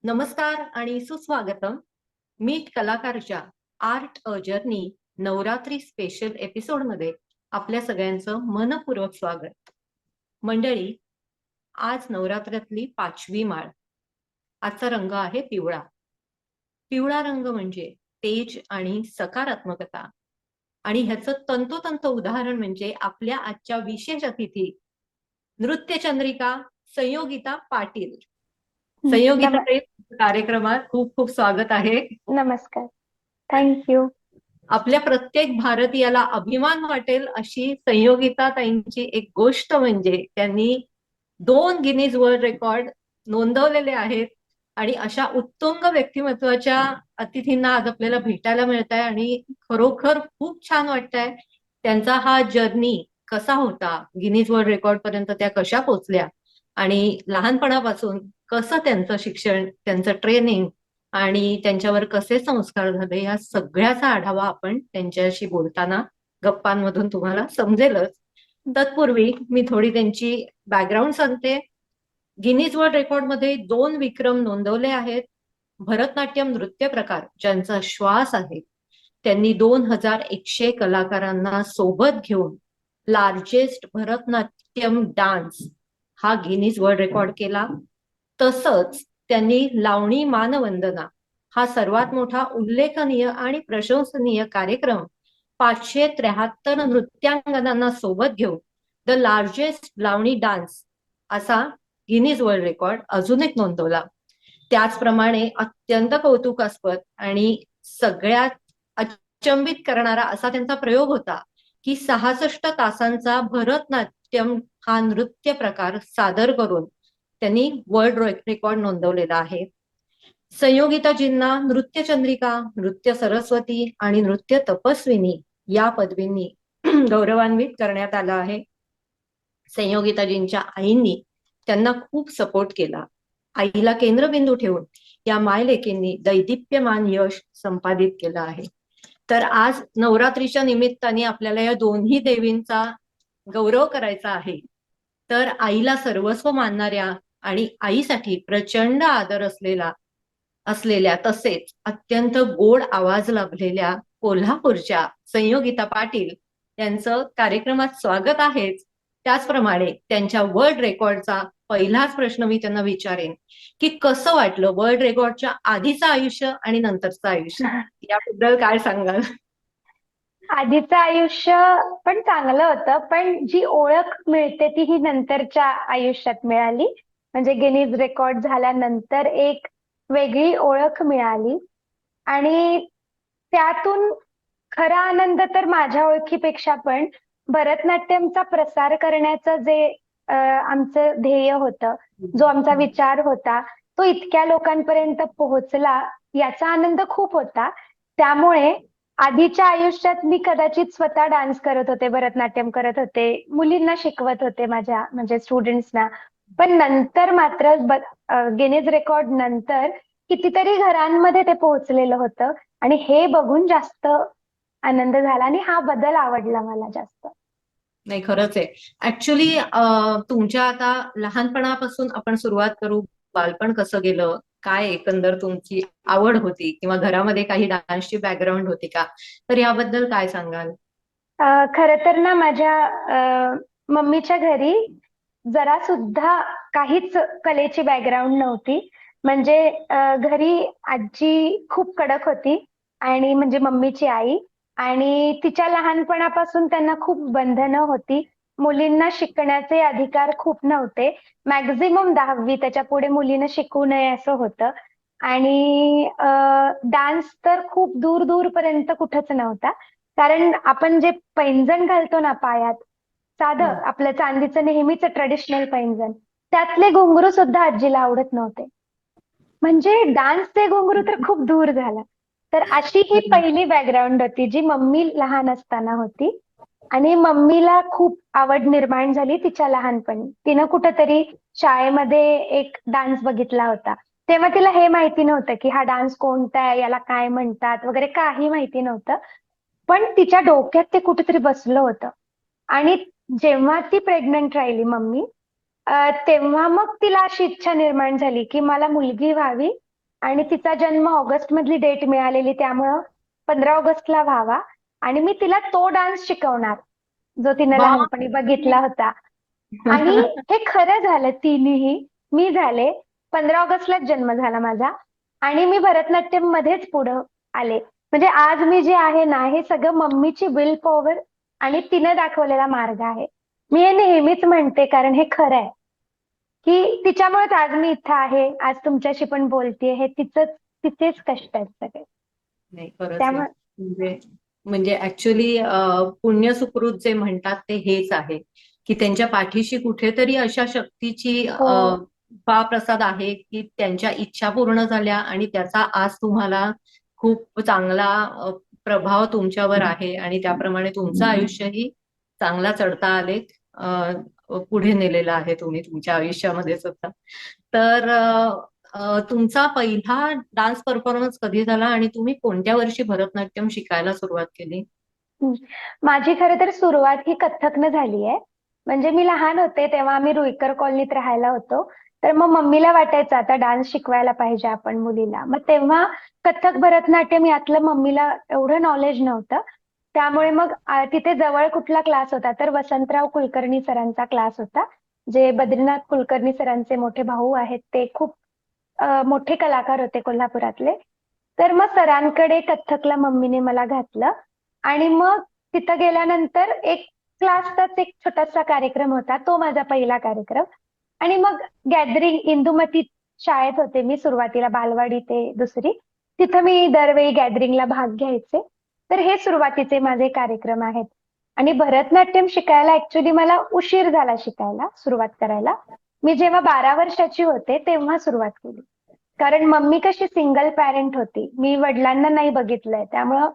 नमस्कार आणि सुस्वागतम. मीट कलाकारच्या art a journey Navratri special episode मध्ये आपल्या सगळ्यांचं मनपूर्वक स्वागत. मंडळी, आज नवरात्रातली 5वी माळ. आजचा रंग आहे पिवळा. पिवळा रंग म्हणजे तेज आणि सकारात्मकता. आणि ह्याचं तंतोतंत उदाहरण म्हणजे आपल्या आजच्या विशेष अतिथी नृत्यचंद्रिका संयोगिता पाटील. संयोगिता नम कार्यक्रमात खूप खूप स्वागत आहे. नमस्कार. थँक्यू. आपल्या प्रत्येक भारतीयाला अभिमान वाटेल अशी संयोगिता ताईंची एक गोष्ट म्हणजे त्यांनी 2 गिनीज वर्ल्ड रेकॉर्ड नोंदवलेले आहेत. आणि अशा उत्तुंग व्यक्तिमत्वाच्या अतिथींना आज आपल्याला भेटायला मिळत आहे आणि खरोखर खूप छान वाटतंय. त्यांचा हा जर्नी कसा होता, गिनीज वर्ल्ड रेकॉर्ड पर्यंत त्या कशा पोहोचल्या आणि लहानपणापासून कसं त्यांचं शिक्षण, त्यांचं ट्रेनिंग आणि त्यांच्यावर कसे संस्कार झाले, या सगळ्याचा आढावा आपण त्यांच्याशी बोलताना गप्पांमधून तुम्हाला समजेलच. तत्पूर्वी मी थोडी त्यांची बॅकग्राऊंड सांगते. गिनीज वर्ल्ड रेकॉर्ड मध्ये 2 विक्रम नोंदवले आहेत. भरतनाट्यम नृत्य प्रकार ज्यांचा श्वास आहे, त्यांनी 2100 कलाकारांना सोबत घेऊन लार्जेस्ट भरतनाट्यम डान्स हा गिनीज वर्ल्ड रेकॉर्ड केला. तसंच त्यांनी लावणी मानवंदना हा सर्वात मोठा उल्लेखनीय आणि प्रशंसनीय कार्यक्रम 573 नृत्यांगनांना सोबत घेऊन द लार्जेस्ट लावणी डान्स असा गिनीज वर्ल्ड रेकॉर्ड अजून एक नोंदवला. त्याचप्रमाणे अत्यंत कौतुकास्पद आणि सगळ्यात अचंबित करणारा असा त्यांचा प्रयोग होता की 66 तासांचा भरतनाट्यम हा नृत्य प्रकार सादर करून त्यांनी वर्ल्ड रेकॉर्ड नोंदवलेला आहे. संयोगिताजींना नृत्य चंद्रिका, नृत्य सरस्वती आणि नृत्य तपस्विनी या पदवींनी गौरवान्वित करण्यात आलं आहे. संयोगिताजींच्या आईंनी त्यांना खूप सपोर्ट केला. आईला केंद्रबिंदू ठेवून या मायलेकींनी दैदिप्यमान यश संपादित केलं आहे. तर आज नवरात्रीच्या निमित्ताने आपल्याला या दोन्ही देवींचा गौरव करायचा आहे. तर आईला सर्वस्व मानणाऱ्या आणि आईसाठी प्रचंड आदर असलेल्या तसेच अत्यंत गोड आवाज लाभलेल्या कोल्हापूरच्या संयोगिता पाटील यांचं कार्यक्रमात स्वागत आहेच. त्याचप्रमाणे त्यांच्या वर्ल्ड रेकॉर्डचा पहिलाच प्रश्न मी त्यांना विचारेन की कसं वाटलं वर्ल्ड रेकॉर्डच्या आधीचं आयुष्य आणि नंतरचं आयुष्य, याबद्दल काय सांगाल? आधीचं आयुष्य पण चांगलं होतं, पण जी ओळख मिळते ती ही नंतरच्या आयुष्यात मिळाली. म्हणजे गिनीज रेकॉर्ड झाल्यानंतर एक वेगळी ओळख मिळाली आणि त्यातून खरा आनंद तर माझ्या ओळखीपेक्षा पण भरतनाट्यमचा प्रसार करण्याचं जे आमचं ध्येय होतं, जो आमचा विचार होता, तो इतक्या लोकांपर्यंत पोहोचला याचा आनंद खूप होता. त्यामुळे आधीच्या आयुष्यात मी कदाचित स्वतः डान्स करत होते, भरतनाट्यम करत होते, मुलींना शिकवत होते, माझ्या म्हणजे स्टुडंट्सना. पण नंतर मात्र गिनीज रेकॉर्ड नंतर कितीतरी घरांमध्ये ते पोहोचलेलं होतं आणि हे बघून जास्त आनंद झाला आणि हा बदल आवडला मला जास्त. नाही, खरंच आहे. ऍक्च्युली तुमच्या आता लहानपणापासून आपण सुरुवात करू. बालपण कसं गेलं, काय एकंदर तुमची आवड होती किंवा घरामध्ये काही डान्सची बॅकग्राऊंड होती का? तर याबद्दल काय सांगाल? खरं तर ना माझ्या मम्मीच्या घरी जरा सुद्धा काहीच कलेची बॅकग्राऊंड नव्हती. म्हणजे घरी आजी खूप कडक होती आणि म्हणजे मम्मीची आई, आणि तिच्या लहानपणापासून त्यांना खूप बंधनं होती. मुलींना शिकण्याचे अधिकार खूप नव्हते. मॅक्झिमम 10वी, त्याच्या पुढे मुलीनं शिकू नये असं होतं. आणि डान्स तर खूप दूर दूरपर्यंत कुठंच नव्हता. कारण आपण जे पैंजण घालतो ना पायात, साधं आपलं चांदीचं नेहमीचं ट्रेडिशनल पैंजण, त्यातले घुंगरू सुद्धा आजीला आवडत नव्हते. म्हणजे डान्सचे घुंगरू तर खूप दूर झाला. तर अशी ही पहिली बॅकग्राऊंड होती जी मम्मी लहान असताना होती. आणि मम्मीला खूप आवड निर्माण झाली तिच्या लहानपणी. तिनं कुठंतरी शाळेमध्ये एक डान्स बघितला होता. तेव्हा तिला हे माहिती नव्हतं की हा डान्स कोणता आहे, याला काय म्हणतात वगैरे, काही माहिती नव्हतं. पण तिच्या डोक्यात ते कुठेतरी बसलं होतं. आणि जेव्हा ती प्रेग्नंट राहिली मम्मी, तेव्हा मग तिला अशी इच्छा निर्माण झाली की मला मुलगी व्हावी आणि तिचा जन्म ऑगस्ट मधली डेट मिळालेली, त्यामुळं 15 ऑगस्टला व्हावा. आणि मी तिला तो डान्स शिकवणार जो तिनं लहानपणी बघितला होता. आणि हे खरं झालं, तिन्ही मी झाले. 15 ऑगस्टलाच जन्म झाला माझा. आणि मी भरतनाट्यम मध्येच पुढं आले. म्हणजे आज मी जे आहे ना, हे सगळं मम्मीची विल पॉवर आणि तिने दाखवलेला मार्ग आहे. मी हे नेहमीच म्हणते, कारण हे खरं आहे की तिच्यामुळेच आज मी इथं आहे, आज तुमच्याशी पण बोलतेय. हे तिचेच कष्ट आहेत सगळे. नाही, खरंच आहे. त्यामुळे म्हणजे म्हणजे ऍक्च्युली पुण्यसुकृत जे म्हणतात ते हेच आहे की त्यांच्या पाठीशी कुठेतरी अशा शक्तीची हो. कृपा प्रसाद आहे की त्यांच्या इच्छा पूर्ण झाल्या आणि त्याचा आज तुम्हाला खूप चांगला प्रभाव तुमच्यावर आहे आणि त्याप्रमाणे तुमचं आयुष्यही चांगला चढता आलेख पुढे नेलेलं आहे तुम्ही तुमच्या आयुष्यामध्ये सुद्धा. तर तुमचा पहिला डान्स परफॉर्मन्स कधी झाला आणि तुम्ही कोणत्या वर्षी भरतनाट्यम शिकायला सुरुवात केली? हं. माझी खरं तर सुरुवात ही कथ्थकनं झाली आहे. म्हणजे मी लहान होते तेव्हा आम्ही रुईकर कॉलनीत राहायला होतो. तर मग मम्मीला वाटायचं आता डान्स शिकवायला पाहिजे आपण मुलीला. मग तेव्हा कथ्थक, भरतनाट्यम यातलं मम्मीला एवढं नॉलेज नव्हतं. त्यामुळे मग तिथे जवळ कुठला क्लास होता तर वसंतराव कुलकर्णी सरांचा क्लास होता. जे बद्रीनाथ कुलकर्णी सरांचे मोठे भाऊ आहेत, ते खूप मोठे कलाकार होते कोल्हापुरातले. तर मग सरांकडे कथ्थकला मम्मीने मला घातलं. आणि मग तिथं गेल्यानंतर एक क्लासचाच एक छोटासा कार्यक्रम होता, तो माझा पहिला कार्यक्रम. आणि मग गॅदरिंग इंदुमती शाळेत होते मी सुरुवातीला, बालवाडी ते दुसरी. तिथं मी दरवेळी गॅदरिंगला भाग घ्यायचे. तर हे सुरुवातीचे माझे कार्यक्रम आहेत. आणि भरतनाट्यम शिकायला ऍक्च्युली मला उशीर झाला शिकायला, सुरुवात करायला. मी जेव्हा 12 वर्षाची होते तेव्हा सुरुवात केली. कारण मम्मी कशी सिंगल पॅरेंट होती, मी वडिलांना नाही बघितलंय, त्यामुळं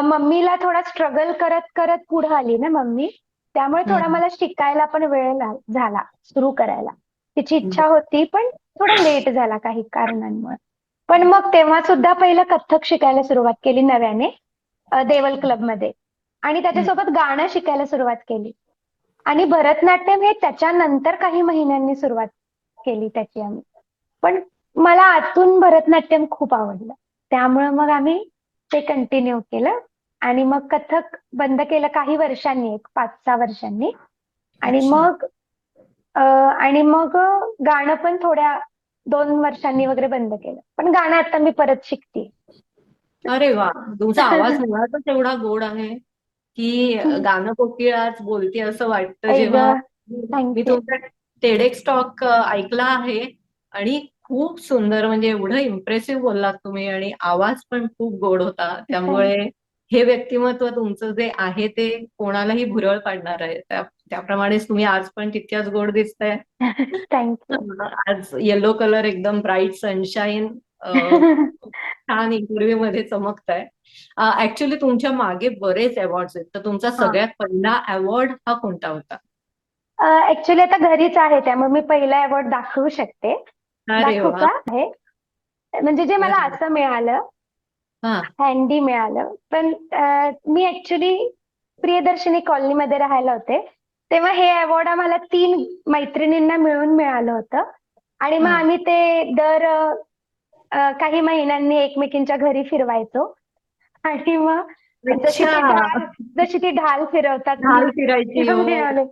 मम्मीला थोडा स्ट्रगल करत करत पुढे आली ना मम्मी. त्यामुळे थोडा हम्म. मला शिकायला पण वेळ झाला सुरू करायला. तिची इच्छा होती पण थोडा लेट झाला काही कारणांमुळे. पण मग तेव्हा सुद्धा पहिलं कथ्थक शिकायला सुरुवात केली नव्याने, देवल क्लब मध्ये. आणि त्याच्यासोबत गाणं शिकायला सुरुवात केली. आणि भरतनाट्यम हे त्याच्यानंतर काही महिन्यांनी सुरुवात केली त्याची आम्ही. पण मला आतून भरतनाट्यम खूप आवडलं, त्यामुळे मग आम्ही ते कंटिन्यू केलं. आणि मग कथ्थक बंद केलं काही वर्षांनी, एक 5-6 वर्षांनी. आणि अच्छा. मग गाणं पण थोड्या 2 वर्षांनी वगैरे बंद केलं. पण गाणं आता मी परत शिकते. अरे वा, तुमचा आवाज मुळातच एवढा गोड आहे की गाणं कोकिळाच बोलते असं वाटतं आई ग, जेव्हा मी थँक्यू. तुमचा टेडेक्स टॉक ऐकला आहे. आणि खूप सुंदर, म्हणजे एवढं इम्प्रेसिव्ह बोललात तुम्ही आणि आवाज पण खूप गोड होता. त्यामुळे हे व्यक्तिमत्व तुमचं जे आहे ते कोणालाही भुरळ पाडणार आहे. त्याप्रमाणेच तुम्ही आज पण तितक्याच गोड दिसताय. थँक्यू. आज येलो कलर एकदम ब्राईट सनशाईन, छान इंटरव्ह्यू मध्ये चमकताय. ऍक्च्युली तुमच्या मागे बरेच अवॉर्ड्स आहेत, तर तुमचा हा, सगळ्यात पहिला अवॉर्ड हा कोणता होता? ऍक्च्युली आता घरीच आहे त्यामुळे मी पहिला अवॉर्ड दाखवू शकते. अरे दाखवू वा. का? आहे म्हणजे जे मला बरं. असं मिळालं, हा. हँडी मिळालं. पण मी ऍक्च्युली प्रियदर्शनी कॉलनीमध्ये राहायला होते. तेव्हा हे अवॉर्ड आम्हाला 3 मैत्रिणींना मिळून मिळालं होतं. आणि मग हा. आम्ही ते दर काही महिन्यांनी एकमेकींच्या घरी फिरवायचो. आणि मग जशी अच्छा. ती ढाल जशी ती ढाल फिरवतात ढाल फिरायची हो. मिळाले,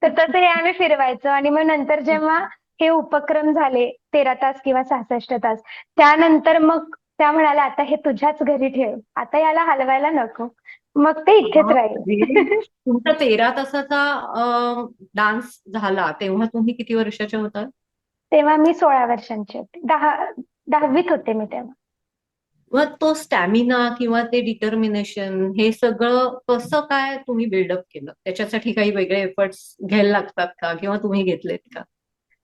तर तसं हे आम्ही फिरवायचो. आणि मग नंतर जेव्हा हे उपक्रम झाले 13 तास किंवा 66 तास, त्यानंतर मग त्या म्हणाल्या आता हे तुझ्याच घरी ठेव, आता याला हलवायला नको. मग ते इथेच बापरे. राहील. तुमचा 13 तासाचा डान्स झाला तेव्हा तुम्ही किती वर्षाच्या होता? तेव्हा मी 16 वर्षांची होते. 10वीत होते मी तेव्हा. मग तो स्टॅमिना किंवा ते डिटर्मिनेशन हे सगळं कसं काय तुम्ही बिल्डअप केलं? त्याच्यासाठी काही वेगळे एफर्ट्स घ्यायला लागतात का किंवा तुम्ही घेतलेत का?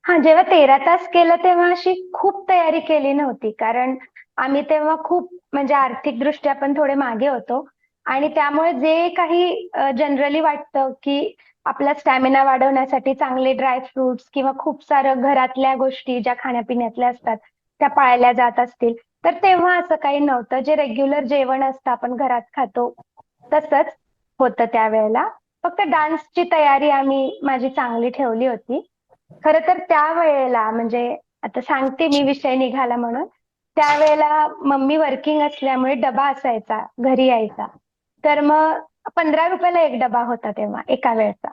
हा, जेव्हा 13 तास केलं तेव्हा अशी खूप तयारी केली नव्हती, कारण आम्ही तेव्हा खूप म्हणजे आर्थिकदृष्ट्या पण थोडे मागे होतो. आणि त्यामुळे जे काही जनरली वाटतं की आपला स्टॅमिना वाढवण्यासाठी चांगले ड्रायफ्रुट्स किंवा खूप सारं घरातल्या गोष्टी ज्या खाण्यापिण्यातल्या असतात त्या पाळल्या जात असतील, तर तेव्हा असं काही नव्हतं. जे रेग्युलर जेवण असतं आपण घरात खातो तसंच होतं त्यावेळेला. फक्त डान्सची तयारी आम्ही माझी चांगली ठेवली होती. खरं तर त्यावेळेला म्हणजे आता सांगते मी, विषय निघाला म्हणून. त्यावेळेला मम्मी वर्किंग असल्यामुळे डबा असायचा, घरी यायचा. तर मग 15 रुपयाला एक डबा होता तेव्हा एका वेळचा.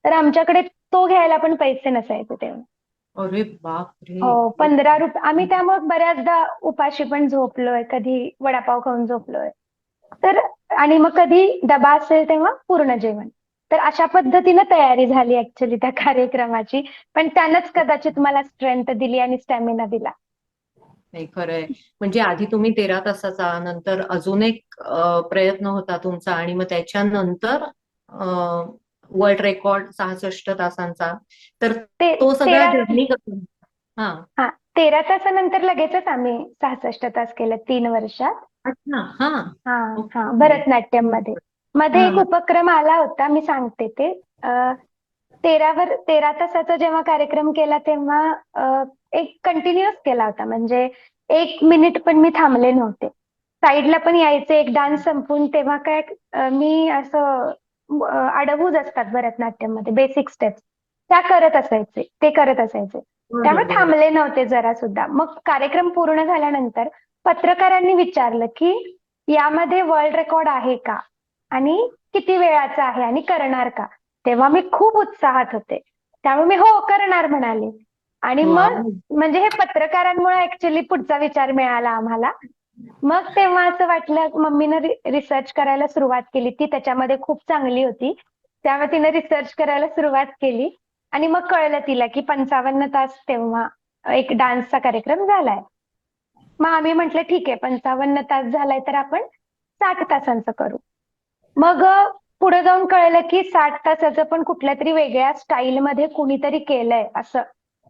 तर आमच्याकडे तो घ्यायला पण पैसे नसायचे तेव्हा. अरे बापरे. हो, 15 रुपये. आम्ही त्यामुळे बऱ्याचदा उपाशी पण झोपलोय, कधी वडापाव खाऊन झोपलोय. तर आणि मग कधी डबा असेल तेव्हा पूर्ण जेवण. तर अशा पद्धतीने तयारी झाली ऍक्च्युली त्या कार्यक्रमाची. पण त्यानंच कदाचित मला स्ट्रेंथ दिली आणि स्टॅमिना दिला. नाही, खरंय. म्हणजे आधी तुम्ही 13 तासाचा, नंतर अजून एक प्रयत्न होता तुमचा, आणि मग त्याच्यानंतर वर्ल्ड रेकॉर्ड 66 तासांचा. तर ते तो सगळा 13 जर्नी कसं? हा. हा 13 तासानंतर लगेचच आम्ही 66 तास केले 3 वर्षात. अच्छा. हा. हा हा ओके. भरतनाट्यम मध्ये. मध्ये एक हा. उपक्रम आला होता, मी सांगते ते. 13 तासाचा जेव्हा कार्यक्रम केला तेव्हा एक कंटिन्युअस केला होता. म्हणजे 1 मिनिट पण मी थांबले नव्हते. साईडला पण यायचे. एक डान्स संपून तेव्हा काय मी असं अडवूज असतात भरतनाट्यम मध्ये बेसिक स्टेप्स, त्या करत असायचे, ते करत असायचे. त्यामुळे बरोबर. थांबले नव्हते जरा सुद्धा. मग कार्यक्रम पूर्ण झाल्यानंतर पत्रकारांनी विचारलं की यामध्ये वर्ल्ड रेकॉर्ड आहे का, आणि किती वेळाचा आहे, आणि करणार का. तेव्हा मी खूप उत्साहात होते. त्यामुळे मी हो करणार म्हणाले. आणि मग वाव. म्हणजे हे पत्रकारांमुळे ऍक्च्युली पुढचा विचार मिळाला आम्हाला. मग तेव्हा असं वाटलं, मम्मीनं रिसर्च करायला सुरुवात केली. ती त्याच्यामध्ये खूप चांगली होती, त्यामुळे तिने रिसर्च करायला सुरुवात केली. आणि मग कळलं तिला की 55 तास तेव्हा एक डान्सचा कार्यक्रम झालाय. मग आम्ही म्हटलं ठीक आहे, 55 तास झालाय तर आपण 60 तासांचं करू. मग पुढे जाऊन कळलं की 60 तासाचं पण कुठल्या तरी वेगळ्या स्टाईलमध्ये कुणीतरी केलंय, असं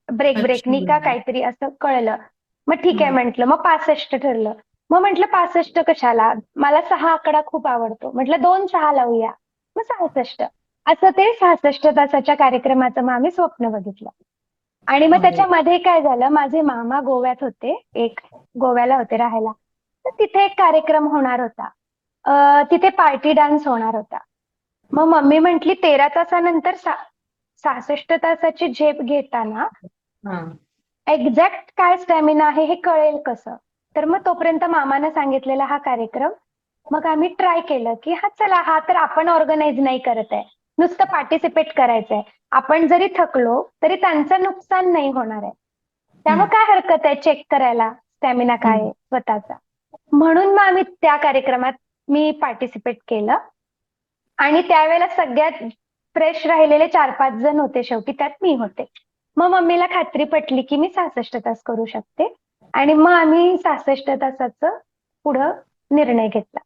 ब्रेक अच्छा. ब्रेकनी का काहीतरी असं कळलं. मग ठीक आहे हं. म्हटलं, मग 65 ठरलं. मग म्हटलं 65 कशाला, मला 6 आकडा खूप आवडतो, म्हटलं 2 6 लावूया, मग 66. असं ते 66 तासाच्या कार्यक्रमाचं मग आम्ही स्वप्न बघितलं. आणि मग अरे. त्याच्यामध्ये काय झालं, माझे मामा गोव्यात होते, एक गोव्याला होते राहायला. तर तिथे एक कार्यक्रम होणार होता. तिथे पार्टी डान्स होणार होता. मग मम्मी म्हंटली 13 तासानंतर 66 तासाची झेप घेताना हा. एक्झॅक्ट काय स्टॅमिना आहे हे कळेल कसं. तर मग तोपर्यंत मामानं सांगितलेला हा कार्यक्रम, मग आम्ही ट्राय केलं की हा चला, हा तर आपण ऑर्गनाईज नाही करत आहे, नुसतं पार्टिसिपेट करायचंय. आपण जरी थकलो तरी त्यांचं नुकसान नाही होणार आहे, त्यामुळे हं. काय हरकत आहे चेक करायला स्टॅमिना काय आहे हं. स्वतःचा. म्हणून मग आम्ही त्या कार्यक्रमात मी पार्टिसिपेट केलं. आणि त्यावेळेला सगळ्यात फ्रेश राहिलेले 4 5 जण होते, शेवटी त्यात मी होते. मग मम्मीला खात्री पटली की मी 66 तास करू शकते. आणि मग आम्ही 66 तासाचं पुढं निर्णय घेतला.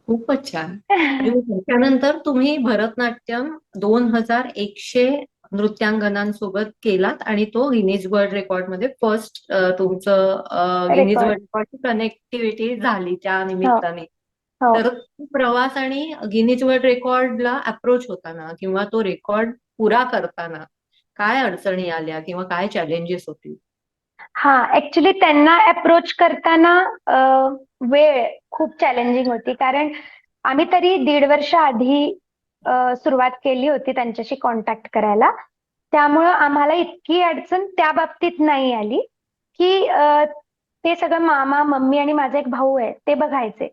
खूपच छान. आणि मग त्याच्यानंतर तुम्ही भरतनाट्यम 2100 नृत्यांगनांसोबत केलात, आणि तो गिनीज वर्ल्ड रेकॉर्ड मध्ये फर्स्ट तुमचं गिनीज रेकॉर्ड. वर्ल्ड रेकॉर्डची कनेक्टिव्हिटी झाली त्या हो निमित्ताने. हो. तर प्रवास आणि गिनीज वर्ल्ड रेकॉर्डला अप्रोच होताना किंवा तो रेकॉर्ड पुरा करताना काय अडचणी आल्या किंवा काय चॅलेंजेस होती? हा ऍक्च्युली त्यांना अप्रोच करताना वेळ खूप चॅलेंजिंग होती, कारण आम्ही तरी 1.5 वर्ष आधी सुरुवात केली होती त्यांच्याशी कॉन्टॅक्ट करायला. त्यामुळं आम्हाला इतकी अडचण त्या बाबतीत नाही आली की ते सगळं मामा मम्मी आणि माझा एक भाऊ आहे ते बघायचे,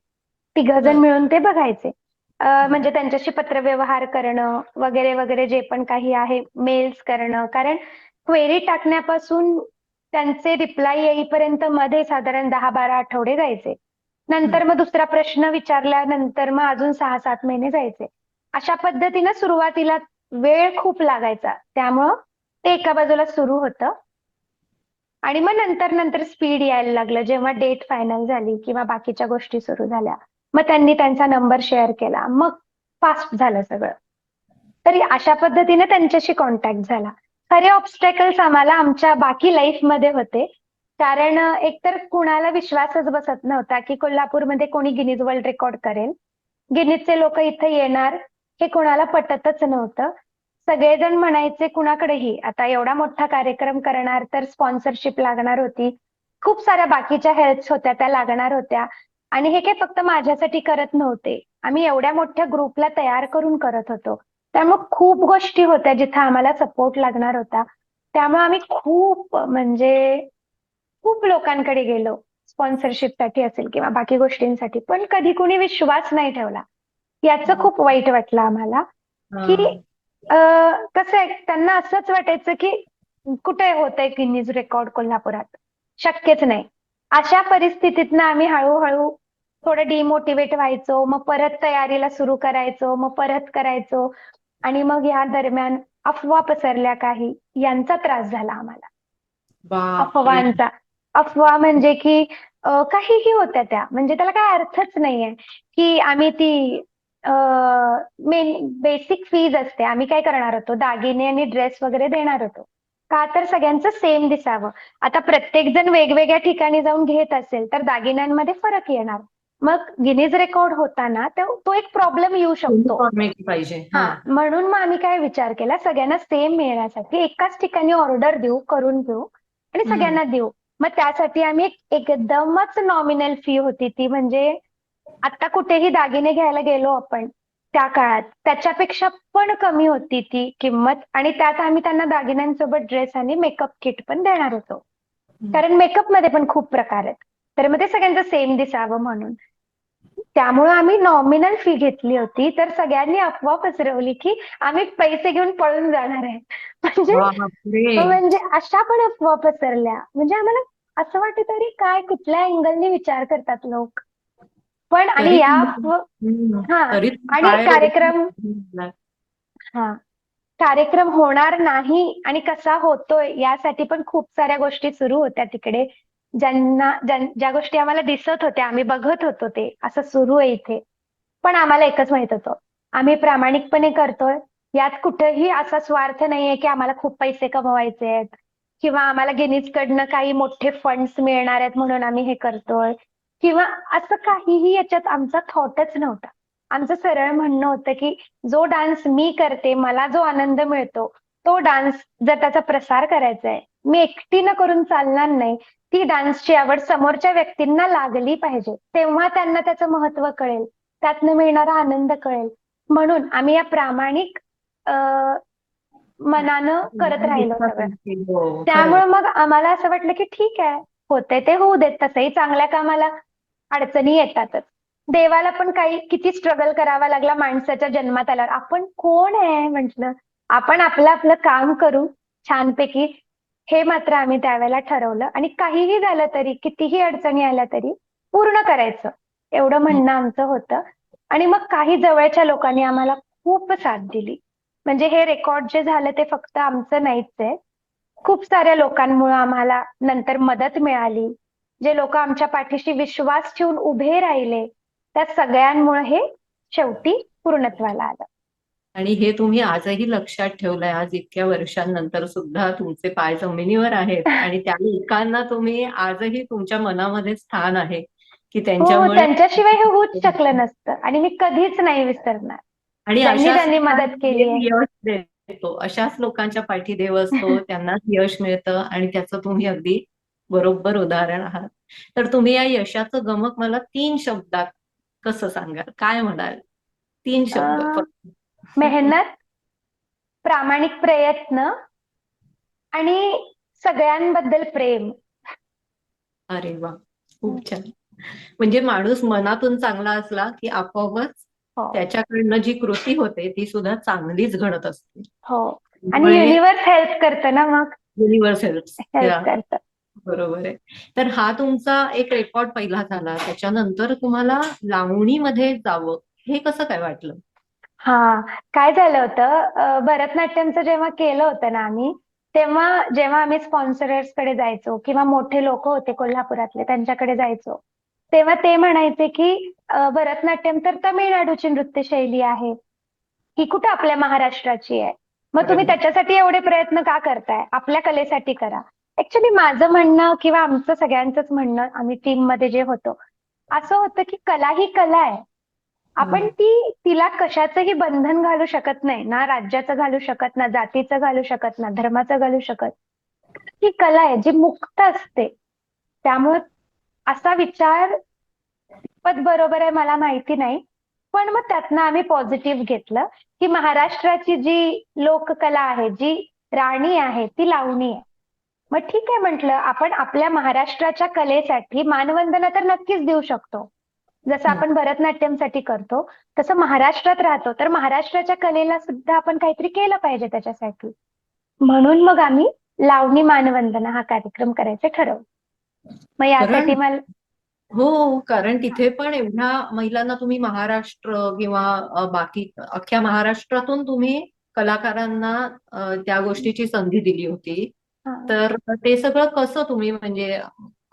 3 जण बर. मिळून ते बघायचे. म्हणजे त्यांच्याशी पत्रव्यवहार करणं वगैरे वगैरे, जे पण काही आहे मेल्स करणं, कारण क्वेरी टाकण्यापासून त्यांचे रिप्लाय येईपर्यंत मध्ये साधारण 10 12 आठवडे जायचे. हं. नंतर मग दुसरा प्रश्न विचारल्यानंतर मग अजून 6 7 महिने जायचे. अशा पद्धतीनं सुरुवातीला वेळ खूप लागायचा, त्यामुळं ते एका बाजूला सुरू होतं. आणि मग नंतर नंतर स्पीड यायला लागलं जेव्हा डेट फायनल झाली किंवा बाकीच्या गोष्टी सुरू झाल्या. मग त्यांनी त्यांचा नंबर शेअर केला, मग फास्ट झालं सगळं. तरी अशा पद्धतीने त्यांच्याशी कॉन्टॅक्ट झाला. खरे ऑब्स्टॅकल्स आम्हाला आमच्या बाकी लाईफमध्ये होते, कारण एकतर कुणाला विश्वासच बसत नव्हता की कोल्हापूरमध्ये कोणी गिनीज वर्ल्ड रेकॉर्ड करेल. गिनीजचे लोक इथे येणार हे कोणाला पटतच नव्हतं. सगळेजण म्हणायचे कुणाकडेही आता एवढा मोठा कार्यक्रम करणार तर स्पॉन्सरशिप लागणार होती, खूप साऱ्या बाकीच्या हेल्प्स होत्या त्या लागणार होत्या. आणि हे काही फक्त माझ्यासाठी करत नव्हते, आम्ही एवढ्या मोठ्या ग्रुपला तयार करून करत होतो. त्यामुळे खूप गोष्टी होत्या जिथे आम्हाला सपोर्ट लागणार होता. त्यामुळे आम्ही खूप म्हणजे खूप लोकांकडे गेलो. स्पॉन्सरशिपसाठी असेल किंवा बाकी गोष्टींसाठी, पण कधी कोणी विश्वास नाही ठेवला. याचं खूप वाईट वाटलं आम्हाला, की कसं आहे, त्यांना असंच वाटायचं की कुठे होतंय गिनीज रेकॉर्ड कोल्हापुरात, शक्यच नाही. अशा परिस्थितीतनं आम्ही हळूहळू थोडं डिमोटिवेट व्हायचो, मग परत तयारीला सुरू करायचो, मग परत करायचो, आणि मग या दरम्यान अफवा पसरल्या काही, यांचा त्रास झाला आम्हाला. बापरे. अफवांचा. अफवा म्हणजे की काहीही होत्या त्या, म्हणजे त्याला काय अर्थच नाहीये, की आम्ही ती मेन बेसिक फीज असते, आम्ही काय करणार होतो, दागिने आणि ड्रेस वगैरे देणार होतो. का तर सगळ्यांचं सेम दिसावं. आता प्रत्येक जण वेगवेगळ्या ठिकाणी जाऊन घेत असेल तर दागिन्यांमध्ये फरक येणार. मग गिनीज रेकॉर्ड होताना तो एक प्रॉब्लेम येऊ शकतो. युनिफॉर्मिटी पाहिजे. हा, म्हणून मग आम्ही काय विचार केला, सगळ्यांना सेम मिळण्यासाठी एकाच ठिकाणी ऑर्डर देऊ, करून घेऊ आणि सगळ्यांना देऊ. मग त्यासाठी आम्ही एकदमच नॉमिनल फी होती ती, म्हणजे आता कुठेही दागिने घ्यायला गेलो आपण त्या काळात, त्याच्यापेक्षा पण कमी होती ती किंमत, आणि त्यात आम्ही त्यांना दागिन्यांसोबत ड्रेस आणि मेकअप किट पण देणार होतो. कारण मेकअप मध्ये पण खूप प्रकार आहेत, तर मग ते सगळ्यांचं सेम दिसावं म्हणून. त्यामुळे आम्ही नॉमिनल फी घेतली होती. तर सगळ्यांनी अफवा पसरवली की आम्ही पैसे घेऊन पळून जाणार आहे. म्हणजे बापरे. म्हणजे अशा पण अफवा पसरल्या. म्हणजे आम्हाला असं वाटत, तरी काय, कुठल्या अँगलने विचार करतात लोक. पण आणि तरी या हा, तरी आणि काय हा कार्यक्रम होणार नाही आणि कसा होतोय यासाठी पण खूप साऱ्या गोष्टी सुरू होत्या तिकडे. ज्या गोष्टी आम्हाला दिसत होत्या, आम्ही बघत होतो ते असं सुरू आहे इथे. पण आम्हाला एकच माहित होतं, आम्ही प्रामाणिकपणे करतोय, यात कुठेही असा स्वार्थ नाहीये की आम्हाला खूप पैसे कमवायचे आहेत किंवा आम्हाला गिनीज कडनं काही मोठे फंड्स मिळणार आहेत म्हणून आम्ही हे करतोय, किंवा असं काहीही याच्यात आमचा थॉटच नव्हता. आमचं सरळ म्हणणं होतं की जो डान्स मी करते, मला जो आनंद मिळतो, तो डान्स जर त्याचा प्रसार करायचा आहे, मी एकटीनं करून चालणार नाही. ती डान्सची आवड समोरच्या व्यक्तींना लागली पाहिजे, तेव्हा त्यांना त्याचं महत्व कळेल, त्यातनं मिळणारा आनंद कळेल. म्हणून आम्ही या प्रामाणिक मनानं करत राहिलो सगळं. हो, खरंय. त्यामुळे मग आम्हाला असं वाटलं की ठीक आहे, होतंय ते होऊ देत. तसंही चांगल्या कामाला अडचणी येतातच. देवाला पण किती स्ट्रगल करावा लागला माणसाच्या जन्मात आल्यावर. आपण कोण आहे म्हटलं, आपण आपलं आपलं काम करू छानपैकी, हे मात्र आम्ही त्यावेळेला ठरवलं. आणि काहीही झालं तरी, कितीही अडचणी आल्या तरी पूर्ण करायचं, एवढं म्हणणं आमचं होतं. आणि मग काही जवळच्या लोकांनी आम्हाला खूप साथ दिली. म्हणजे हे रेकॉर्ड जे झालं ते फक्त आमचं नाहीच आहे, खूप साऱ्या लोकांमुळे आम्हाला नंतर मदत मिळाली. जे लोक आमच्या पाठीशी विश्वास ठेवून उभे राहिले, त्या सगळ्यांमुळे हे शेवटी पूर्णत्वाला आलं. आणि हे तुम्ही आजही लक्षात ठेवलंय, आज इतक्या वर्षांनंतर सुद्धा तुमचे पाय जमिनीवर आहेत आणि त्या लोकांना तुम्ही आजही तुमच्या मनामध्ये स्थान आहे की हो, त्यांच्यामुळे. त्यांच्याशिवाय हे होऊच शकलं नसतं आणि मी कधीच नाही विसरणार. आणि ज्यांनी अशाच ज्यांनी मदत लोकांना केली देव आहे. यश देतो, अशाच लोकांच्या पाठी देव असतो, त्यांनाच यश मिळतं आणि त्याचं तुम्ही अगदी बरोबर उदाहरण आहात. तर तुम्ही या यशाचं गमक मला 3 शब्दात कसं सांगाल, काय म्हणाल? 3 शब्द अं, फक्त. मेहनत, प्रामाणिक प्रयत्न आणि सगळ्यांबद्दल प्रेम. अरे वा, खूप छान. म्हणजे माणूस मनातून चांगला असला की आपोआपच हो त्याच्याकडनं जी कृती होते ती सुद्धा चांगलीच घडत असते. हो, आणि त्यामुळे युनिवर्स हेल्प करतं ना, मग युनिव्हर्स हेल्प्स. हेल्प करतं. बरोबर आहे. तर हा तुमचा एक रेकॉर्ड पहिला झाला, त्याच्यानंतर तुम्हाला लावणीमध्ये जावं हे कसं काय वाटलं? हा, काय झालं होतं, भरतनाट्यमचं जेव्हा केलं होतं ना आम्ही, तेव्हा जेव्हा आम्ही स्पॉन्सरर्स कडे जायचो किंवा मोठे लोक होते कोल्हापुरातले त्यांच्याकडे जायचो, तेव्हा ते म्हणायचे की भरतनाट्यम तर तमिळनाडूची नृत्यशैली आहे, ही कुठं आपल्या महाराष्ट्राची आहे. मग तुम्ही बरोबर. त्याच्यासाठी एवढे प्रयत्न का करताय, आपल्या कलेसाठी करा. ऍक्च्युली माझं म्हणणं किंवा आमचं सगळ्यांचंच म्हणणं, आम्ही टीम मध्ये जे होतो, असं होतं की कला ही कला आहे. आपण तिला कशाचंही बंधन घालू शकत नाही, ना राज्याचं घालू शकत, ना जातीचं घालू शकत, ना धर्माचं घालू शकत. ही कला आहे जी मुक्त असते. त्यामुळे असा विचार कितपत बरोबर आहे मला माहिती नाही, पण मग त्यातनं आम्ही पॉझिटिव्ह घेतलं की महाराष्ट्राची जी लोककला आहे, जी राणी आहे, ती लावणी आहे. मग ठीक आहे म्हटलं, आपण आपल्या महाराष्ट्राच्या कलेसाठी मानवंदना तर नक्कीच देऊ शकतो. जसं हम्म. आपण भरतनाट्यमसाठी करतो, तसं महाराष्ट्रात राहतो तर महाराष्ट्राच्या कलेला सुद्धा आपण काहीतरी केलं पाहिजे त्याच्यासाठी. म्हणून मग आम्ही लावणी मानवंदना हा कार्यक्रम करायचं ठरवलं. मग यासाठी कारण मला हो, कारण तिथे पण एवढ्या महिलांना तुम्ही महाराष्ट्र किंवा बाकी अख्ख्या महाराष्ट्रातून तुम्ही कलाकारांना त्या गोष्टीची संधी दिली होती. हा. तर ते सगळं कसं तुम्ही म्हणजे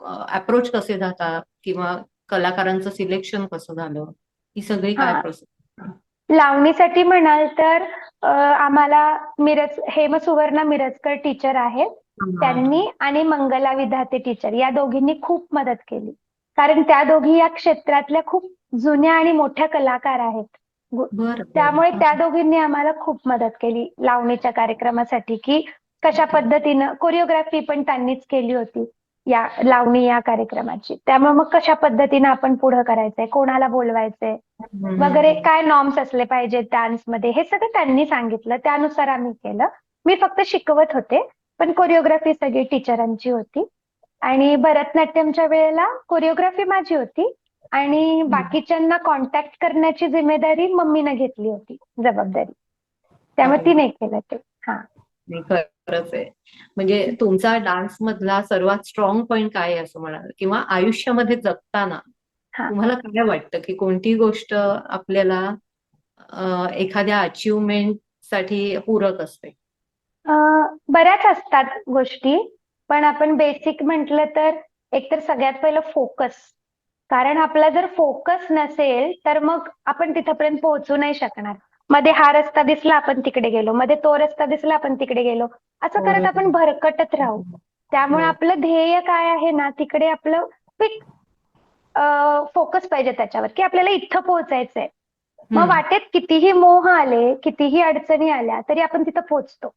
अप्रोच कसे जातात किंवा कलाकारांचं सिलेक्शन कसं झालं? ही सगळी काय हा. प्रोसेस? लावणीसाठी म्हणाल तर आम्हाला हेमसुवर्णा मिरजकर टीचर आहेत. त्यांनी आणि मंगला विधाते टीचर या दोघींनी खूप मदत केली. कारण त्या दोघी या क्षेत्रातल्या खूप जुन्या आणि मोठ्या कलाकार आहेत. बरं त्यामुळे बरं. त्या दोघींनी आम्हाला खूप मदत केली लावणीच्या कार्यक्रमासाठी, की कशा पद्धतीनं कोरिओग्राफी पण त्यांनीच केली होती या लावणी या कार्यक्रमाची. त्यामुळे मग कशा पद्धतीनं आपण पुढं करायचंय, कोणाला बोलवायचंय वगैरे, हम्म. काय नॉर्म्स असले पाहिजे डान्समध्ये, हे सगळं त्यांनी सांगितलं. त्यानुसार आम्ही केलं. मी फक्त शिकवत होते, पण कोरिओग्राफी सगळी टीचरांची होती. आणि भरतनाट्यमच्या वेळेला कोरिओग्राफी माझी होती आणि बाकीच्यांना कॉन्टॅक्ट करण्याची जिम्मेदारी मम्मीने घेतली होती, जबाबदारी. त्यामुळे अरे वा. तिने केलं ते. हा. नाही, खरंच आहे. म्हणजे तुमचा डान्स मधला सर्वात स्ट्रॉंग पॉइंट काय आहे असं म्हणाल, किंवा आयुष्यामध्ये जगताना हा. तुम्हाला काय वाटतं की कोणती गोष्ट आपल्याला एखाद्या अचिव्हमेंट साठी पूरक असते? बऱ्याच असतात गोष्टी, पण आपण बेसिक म्हटलं तर एकतर सगळ्यात पहिलं फोकस. कारण आपला जर फोकस नसेल तर मग आपण तिथपर्यंत पोहोचू नाही शकणार. मध्ये हा रस्ता दिसला आपण तिकडे गेलो, मध्ये तो रस्ता दिसला आपण तिकडे गेलो, असं करत आपण बरोबर. भरकटत राहू. त्यामुळे हो. आपलं ध्येय काय आहे ना, तिकडे आपलं फोकस पाहिजे त्याच्यावर, की आपल्याला इथं पोहोचायचंय. मग हम्म. वाटेत कितीही मोह आले, कितीही अडचणी आल्या तरी आपण तिथं पोहोचतो.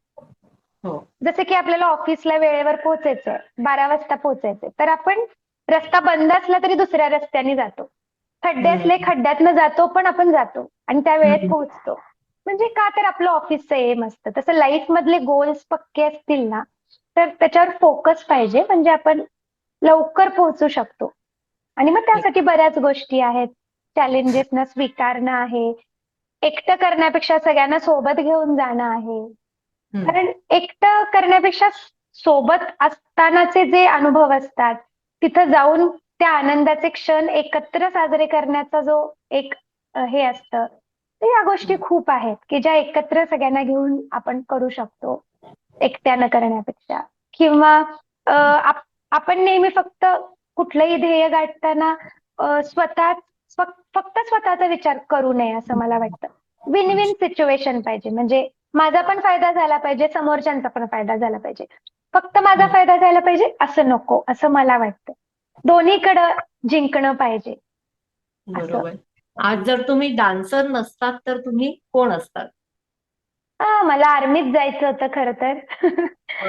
हो. जसं की आपल्याला ऑफिसला वेळेवर पोहोचायचंय, 12 वाजता पोहोचायचंय, तर आपण रस्ता बंद असला तरी दुसऱ्या रस्त्याने जातो. खड्डे असले हम्म. खड्ड्यातनं जातो, पण आपण जातो आणि त्या वेळेत हम्म. पोहोचतो. म्हणजे का तर आपलं ऑफिसचं एम असतं. तसं लाईफ मधले गोल्स पक्के असतील ना, तर त्याच्यावर फोकस पाहिजे, म्हणजे आपण लवकर पोहोचू शकतो. आणि मग त्यासाठी बऱ्याच गोष्टी आहेत. चॅलेंजेसना स्वीकारणं आहे, एकटं करण्यापेक्षा सगळ्यांना सोबत घेऊन जाणं आहे. हम्म. कारण एकटं करण्यापेक्षा सोबत असतानाचे जे अनुभव असतात, तिथं जाऊन त्या आनंदाचे क्षण एकत्र साजरे करण्याचा जो एक हे असतं, तर या गोष्टी खूप आहेत की ज्या एकत्र सगळ्यांना घेऊन आपण करू शकतो एकट्यानं करण्यापेक्षा. किंवा आपण नेहमी फक्त कुठलंही ध्येय गाठताना स्वतः फक्त स्वतःचा विचार करू नये असं मला वाटतं. विन विन सिच्युएशन पाहिजे, म्हणजे माझा पण फायदा झाला पाहिजे, समोरच्यांचा पण फायदा झाला पाहिजे. फक्त माझा हम्म. फायदा झाला पाहिजे असं नको, असं मला वाटतं. दोन्हीकडं जिंकणं पाहिजे असं. बरोबर. आज जर तुम्ही डान्सर नसतात तर तुम्ही कोण असतात? मला आर्मीत जायचं होतं खरं तर.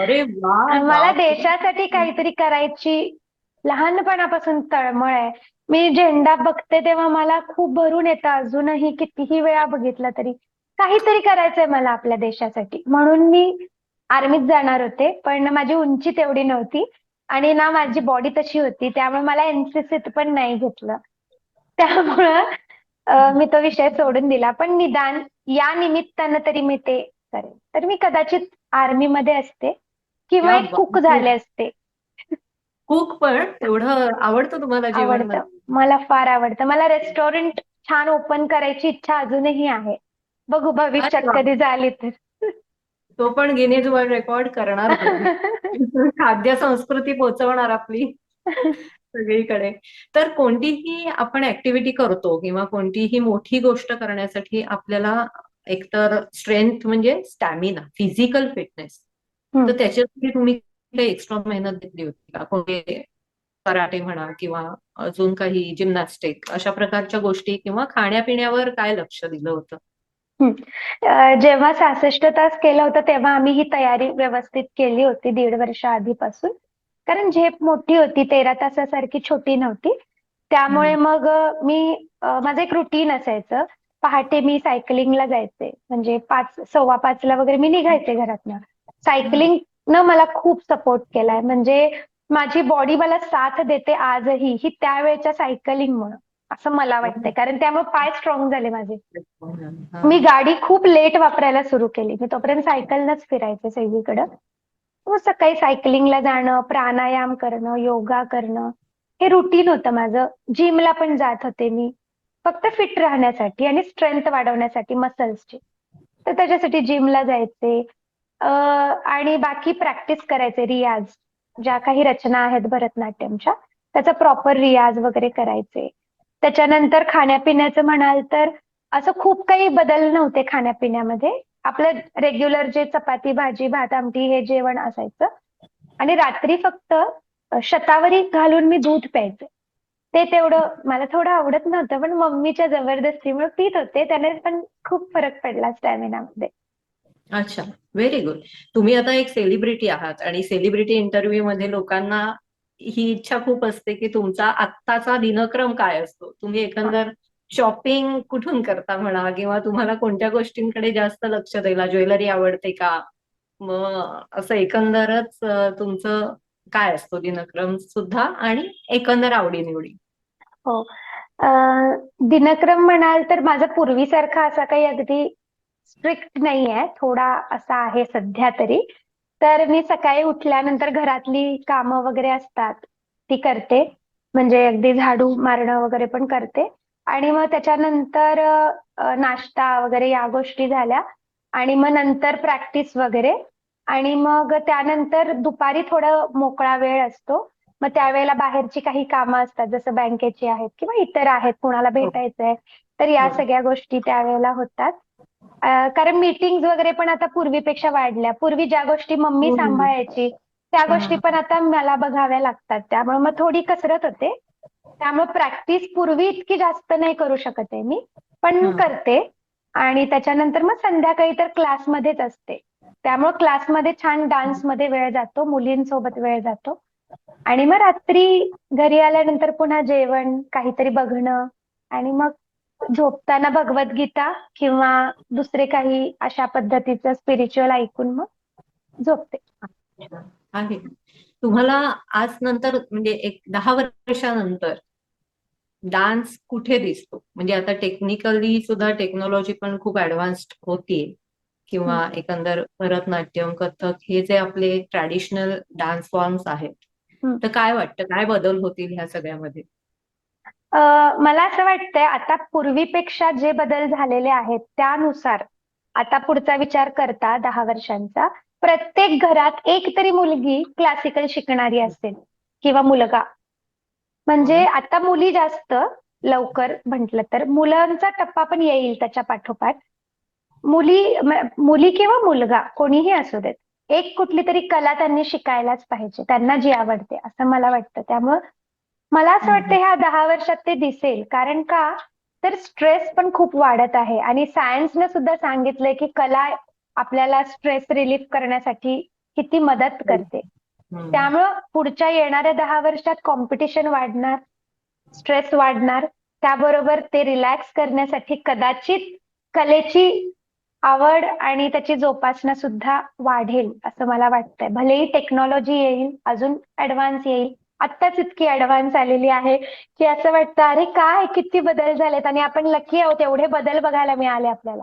अरे वा. मला बाप. देशासाठी काहीतरी करायची लहानपणापासून तळमळ आहे. मी झेंडा बघते तेव्हा मला खूप भरून येतं, अजूनही कितीही वेळा बघितला तरी. काहीतरी करायचंय मला आपल्या देशासाठी, म्हणून मी आर्मीत जाणार होते. पण माझी उंची तेवढी नव्हती आणि ना माझी बॉडी तशी होती, त्यामुळे मला एनसीसीत पण नाही घेतलं. त्यामुळं मी तो विषय सोडून दिला. पण निदान या निमित्तानं तरी मी ते करेन. तर मी कदाचित आर्मीमध्ये असते किंवा क्या एक कुक बात. झाले असते. कुक पण एवढं आवडतं तुम्हाला जेवण आवडतं. मला फार आवडतं. मला रेस्टॉरंट छान ओपन करायची इच्छा अजूनही आहे. बघू अरे भविष्यात वा. कधी झाली तर. तो पण गिनीज वर्ल्ड रेकॉर्ड करणार तुम्ही. खाद्य संस्कृती पोहोचवणार आपली सगळीकडे. तर कोणतीही आपण ऍक्टिव्हिटी करतो किंवा कोणतीही मोठी गोष्ट करण्यासाठी आपल्याला एकतर स्ट्रेंथ म्हणजे स्टॅमिना, फिजिकल फिटनेस, हम्म. तर त्याच्यासाठी तुम्ही काही एक्स्ट्रा मेहनत घेतली होती का? कोणते कराटे म्हणा किंवा अजून काही जिम्नॅस्टिक अशा प्रकारच्या गोष्टी, किंवा खाण्यापिण्यावर काय लक्ष दिलं होतं? हम्म. जेव्हा 66 तास केलं होतं तेव्हा आम्ही ही तयारी व्यवस्थित केली होती 1.5 वर्ष आधीपासून. कारण झेप मोठी होती, 13 तासासारखी छोटी नव्हती. त्यामुळे हम्म. मग माझं एक रुटीन असायचं. पहाटे मी सायकलिंगला जायचे, म्हणजे 5, 5:15 वगैरे मी निघायचे घरातनं. हम्म. सायकलिंग मला खूप सपोर्ट केलाय. म्हणजे माझी बॉडी मला साथ देते आजही, ही त्यावेळेच्या सायकलिंगमुळे असं मला वाटतंय. कारण त्यामुळे पाय स्ट्रॉंग झाले माझे. हा. मी गाडी खूप लेट वापरायला सुरू केली. मी तोपर्यंत सायकलनच फिरायचे सगळीकडं. मग सकाळी सायकलिंगला जाणं, प्राणायाम करणं, योगा करणं, हे रुटीन होतं माझं. जिमला पण जात होते मी. फक्त फिट राहण्यासाठी आणि स्ट्रेंथ वाढवण्यासाठी मसल्सची. तर त्याच्यासाठी जिमला जायचे. आणि बाकी प्रॅक्टिस करायचे, रियाज. ज्या काही रचना आहेत भरतनाट्यमच्या, त्याचा प्रॉपर रियाज वगैरे करायचे. त्याच्यानंतर खाण्यापिण्याचं म्हणाल तर असं खूप काही बदल नव्हते खाण्यापिण्यामध्ये. आपलं रेग्युलर जे चपाती, भाजी, भात, आमटी हे जेवण असायचं. आणि रात्री फक्त शतावरी घालून मी दूध प्यायचे. ते तेवढं मला थोडं आवडत नव्हतं, पण मम्मीच्या जबरदस्तीमुळे पीत होते. त्याने पण खूप फरक पडला स्टॅमिनामध्ये. अच्छा, व्हेरी गुड. तुम्ही आता एक सेलिब्रिटी आहात आणि सेलिब्रिटी इंटरव्ह्यू मध्ये लोकांना ही इच्छा खूप असते की तुमचा आत्ताचा दिनक्रम काय असतो. तुम्ही एकंदर शॉपिंग कुठून करता म्हणा, किंवा तुम्हाला कोणत्या गोष्टींकडे जास्त लक्ष द्यायला, ज्वेलरी आवडते का, मग असं एकंदरच तुमचं काय असतो दिनक्रम सुद्धा आणि एकंदर आवडीनिवडी. हो. दिनक्रम म्हणाल तर माझा पूर्वीसारखा असा काही अगदी स्ट्रिक्ट नाहीये. थोडा असा आहे सध्या तरी. तर मी सकाळी उठल्यानंतर घरातली कामं वगैरे असतात, ती करते. म्हणजे अगदी झाडू मारणं वगैरे पण करते. आणि मग त्याच्यानंतर नाश्ता वगैरे या गोष्टी झाल्या. आणि मग नंतर प्रॅक्टिस वगैरे. आणि मग त्यानंतर दुपारी थोडं मोकळा वेळ असतो. मग त्यावेळेला बाहेरची काही कामं असतात, जसं बँकेची आहेत किंवा इतर आहेत, कुणाला हो, भेटायचंय, तर या हो. सगळ्या गोष्टी त्यावेळेला होतात. कारण मीटिंग वगैरे पण आता पूर्वीपेक्षा वाढल्या. पूर्वी ज्या गोष्टी मम्मी हम्म. सांभाळायची, त्या गोष्टी हा. पण आता मला बघाव्या लागतात. त्यामुळे मग थोडी कसरत होते. त्यामुळे प्रॅक्टिस पूर्वी इतकी जास्त नाही करू शकत आहे मी, पण हा. करते. आणि त्याच्यानंतर मग संध्याकाळी तर क्लासमध्येच असते. त्यामुळे क्लासमध्ये छान डान्समध्ये वेळ जातो, मुलींसोबत वेळ जातो. आणि मग रात्री घरी आल्यानंतर पुन्हा जेवण, काहीतरी बघणं. आणि मग झोपताना भगवद्गीता किंवा दुसरे काही अशा पद्धतीचं स्पिरिच्युअल ऐकून मग झोपते. अच्छा. आहे. तुम्हाला आज नंतर म्हणजे एक 10 वर्षानंतर डान्स कुठे दिसतो? म्हणजे आता टेक्निकली सुद्धा टेक्नॉलॉजी पण खूप ऍडव्हान्स्ड होतीये, हं. किंवा एकंदर भरतनाट्यम, कथक हे जे आपले ट्रॅडिशनल डान्स फॉर्म्स आहेत, हं. तर काय वाटतं काय बदल होतील ह्या सगळ्यामध्ये? मला असं वाटतंय आता पूर्वीपेक्षा जे बदल झालेले आहेत त्यानुसार आता पुढचा विचार करता 10 वर्षांचा प्रत्येक घरात एक तरी मुलगी क्लासिकल शिकणारी असेल किंवा मुलगा. हो म्हणजे ना. आता मुली जास्त लवकर म्हटलं तर मुलांचा टप्पा पण येईल त्याच्या पाठोपाठ. मुली किंवा मुलगा कोणीही असू देत, एक कुठली तरी कला त्यांनी शिकायलाच पाहिजे, त्यांना जी आवडते असं मला वाटतं. त्यामुळं मला असं वाटतं हम्म. ह्या 10 वर्षात ते दिसेल. कारण का, तर स्ट्रेस पण खूप वाढत आहे आणि सायन्सने सुद्धा सांगितलंय की कला आपल्याला स्ट्रेस रिलीफ करण्यासाठी किती मदत करते. हम्म. त्यामुळं पुढच्या येणाऱ्या 10 वर्षात कॉम्पिटिशन वाढणार, स्ट्रेस वाढणार. त्याबरोबर ते रिलॅक्स करण्यासाठी कदाचित कलेची आवड आणि त्याची जोपासना सुद्धा वाढेल असं मला वाटतंय. भलेही टेक्नॉलॉजी येईल, अजून ऍडव्हान्स येईल. आत्ताच इतकी ऍडव्हान्स आलेली आहे की असं वाटतं अरे काय किती बदल झालेत आणि आपण लकी आहोत एवढे बदल बघायला मिळाले आपल्याला.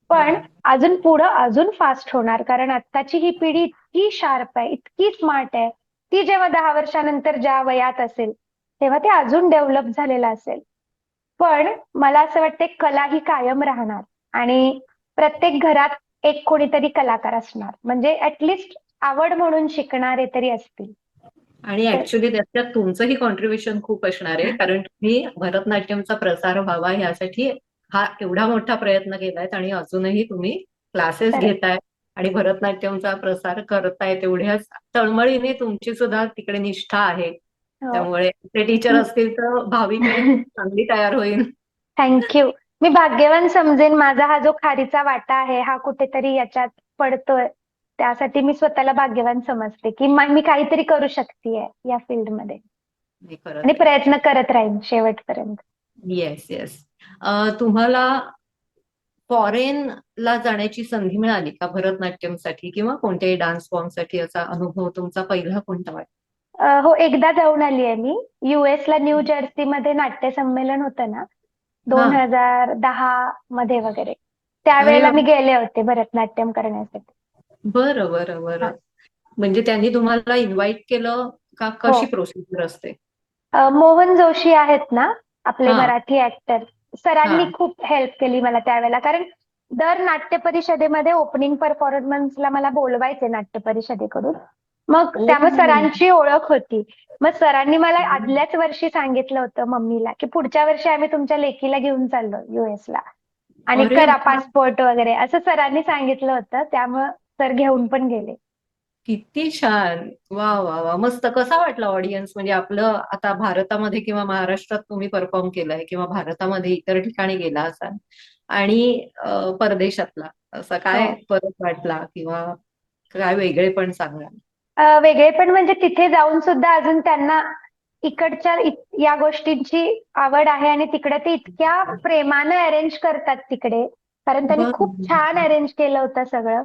पण बरोबर. अजून पुढं अजून फास्ट होणार. कारण आत्ताची ही पिढी इतकी शार्प आहे, इतकी स्मार्ट आहे. ती जेव्हा 10 वर्षानंतर ज्या वयात असेल तेव्हा ते अजून डेव्हलप झालेलं असेल. पण मला असं वाटतं कला ही कायम राहणार आणि प्रत्येक घरात एक कोणीतरी कलाकार असणार. म्हणजे ऍटलिस्ट आवड म्हणून शिकणारे तरी असतील. आणि तर ऍक्च्युली त्याच्यात तुमचंही कॉन्ट्रीब्युशन खूप असणार आहे, कारण तुम्ही भरतनाट्यमचा प्रसार व्हावा यासाठी हा एवढा मोठा प्रयत्न केलायत आणि अजूनही तुम्ही क्लासेस तर घेताय आणि भरतनाट्यमचा प्रसार करताय. तेवढ्याच तळमळीने तुमची सुद्धा तिकडे निष्ठा आहे. त्यामुळे ते टीचर असतील तर भावी पिढी खूप चांगली तयार होईल. थँक्यू. मी भाग्यवान समजेन माझा हा जो खारीचा वाटा आहे हा कुठेतरी याच्यात पडतोय. त्यासाठी मी स्वतःला भाग्यवान समजते की मी काहीतरी करू शकतेय या फील्डमध्ये. नाही, आणि खरंच आहे. प्रयत्न करत राहीन शेवटपर्यंत. Yes, yes. तुम्हाला फॉरेनला जाण्याची संधी मिळाली का भरतनाट्यमसाठी किंवा कोणत्याही डान्स फॉर्मसाठी? असा अनुभव तुमचा पहिला कोणता वाटतो? हो, एकदा जाऊन आली आहे मी. US ला न्यू जर्सी मध्ये नाट्य संमेलन होतं ना, हा. 2010 मध्ये वगैरे. अरे त्यावेळेला वा. मी गेले होते भरतनाट्यम करण्यासाठी. बरं बरं हा. बरं. म्हणजे त्यांनी तुम्हाला इन्व्हाइट केलं का? हो. कशी प्रोसिजर असते? मोहन जोशी आहेत ना, आपले हा मराठी ऍक्टर, हा. सरांनी खूप हेल्प केली मला त्यावेळेला. कारण दर नाट्य परिषदेमध्ये ओपनिंग परफॉर्मन्सला मला बोलवायचे नाट्य परिषदेकडून. मग ओ. त्यामुळे सरांची ओळख होती. मग सरांनी मला आदल्याच वर्षी सांगितलं होतं मम्मीला, की पुढच्या वर्षी आम्ही तुमच्या लेकीला घेऊन चाललो US ला आणि अरे करा वा. पासपोर्ट वगैरे, असं सरांनी सांगितलं होतं. त्यामुळं सर घेऊन पण गेले. किती छान. वा वा वा, मस्त. कसा वाटला ऑडियन्स? म्हणजे आपलं आता भारतामध्ये किंवा महाराष्ट्रात तुम्ही परफॉर्म केलाय किंवा भारतामध्ये इतर ठिकाणी गेला असाल आणि परदेशातला असा हो. काय फरक वाटला किंवा काय वेगळेपण सांगा? वेगळे पण म्हणजे तिथे जाऊन सुद्धा अजून त्यांना इकडच्या या गोष्टींची आवड आहे आणि तिकडे ते इतक्या प्रेमानं अरेंज करतात तिकडे. कारण त्यांनी खूप छान बरं. अरेंज केलं होतं सगळं.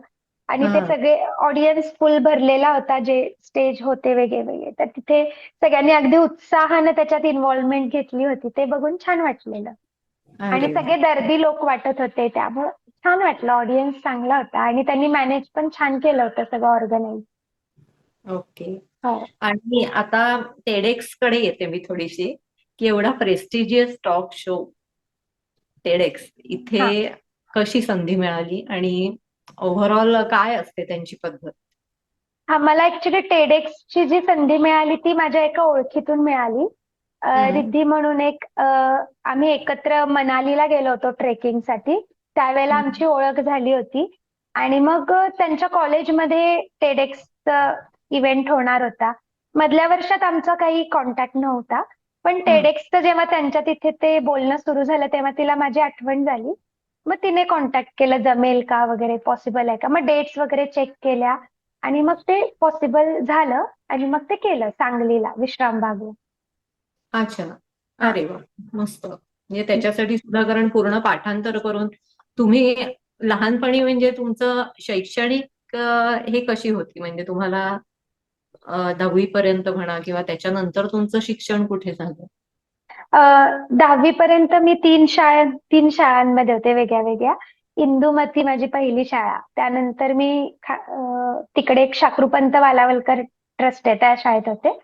आणि ते हा. सगळे ऑडियन्स फुल भरलेला होता, जे स्टेज होते वेगळे वेगळे. तर तिथे सगळ्यांनी अगदी उत्साहानं त्याच्यात इन्व्हॉल्वमेंट घेतली होती. ते बघून छान वाटलेलं. आणि अरे वा. सगळे दर्दी लोक वाटत होते, त्यामुळं छान वाटलं. ऑडियन्स चांगला होता आणि त्यांनी मॅनेज पण छान केलं होतं सगळं ऑर्गनाईज. ओके. हो. आणि आता टेडेक्स कडे येते मी थोडीशी, की एवढा प्रेस्टिजियस टॉक शो टेडेक्स इथे हा. कशी संधी मिळाली आणि ओव्हरऑल काय असते त्यांची पद्धत? मला ऍक्च्युली टेडेक्सची जी संधी मिळाली ती माझ्या एका ओळखीतून मिळाली. हम्म. रिद्धी म्हणून एक, आम्ही एकत्र मनालीला गेलो होतो ट्रेकिंगसाठी. त्यावेळेला हम्म. आमची ओळख झाली होती. आणि मग त्यांच्या कॉलेजमध्ये टेडेक्सचा इव्हेंट होणार होता. मधल्या वर्षात आमचा काही कॉन्टॅक्ट नव्हता. पण हम्म. टेडेक्सचं जेव्हा त्यांच्या तिथे ते बोलणं सुरू झालं तेव्हा तिला माझी आठवण झाली. मग तिने कॉन्टॅक्ट केलं, जमेल का वगैरे, पॉसिबल आहे का. मग डेट्स वगैरे चेक केल्या आणि मग ते पॉसिबल झालं आणि मग ते केलं सांगलीला, विश्रामबागला. अच्छा. हा. अरे वा. मस्त. म्हणजे त्याच्यासाठी सुद्धा, कारण पूर्ण पाठांतर करून तुम्ही लहानपणी म्हणजे तुमचं शैक्षणिक हे कशी होती? म्हणजे तुम्हाला 10वी पर्यंत म्हणा किंवा त्याच्यानंतर तुमचं शिक्षण कुठे झालं? 10वी पर्यंत मी तीन शाळांमध्ये होते वेगळ्या वेगळ्या. इंदुमती माझी पहिली शाळा. त्यानंतर मी तिकडे एक शाकृपंत वालावलकर ट्रस्ट आहे त्या शाळेत होते.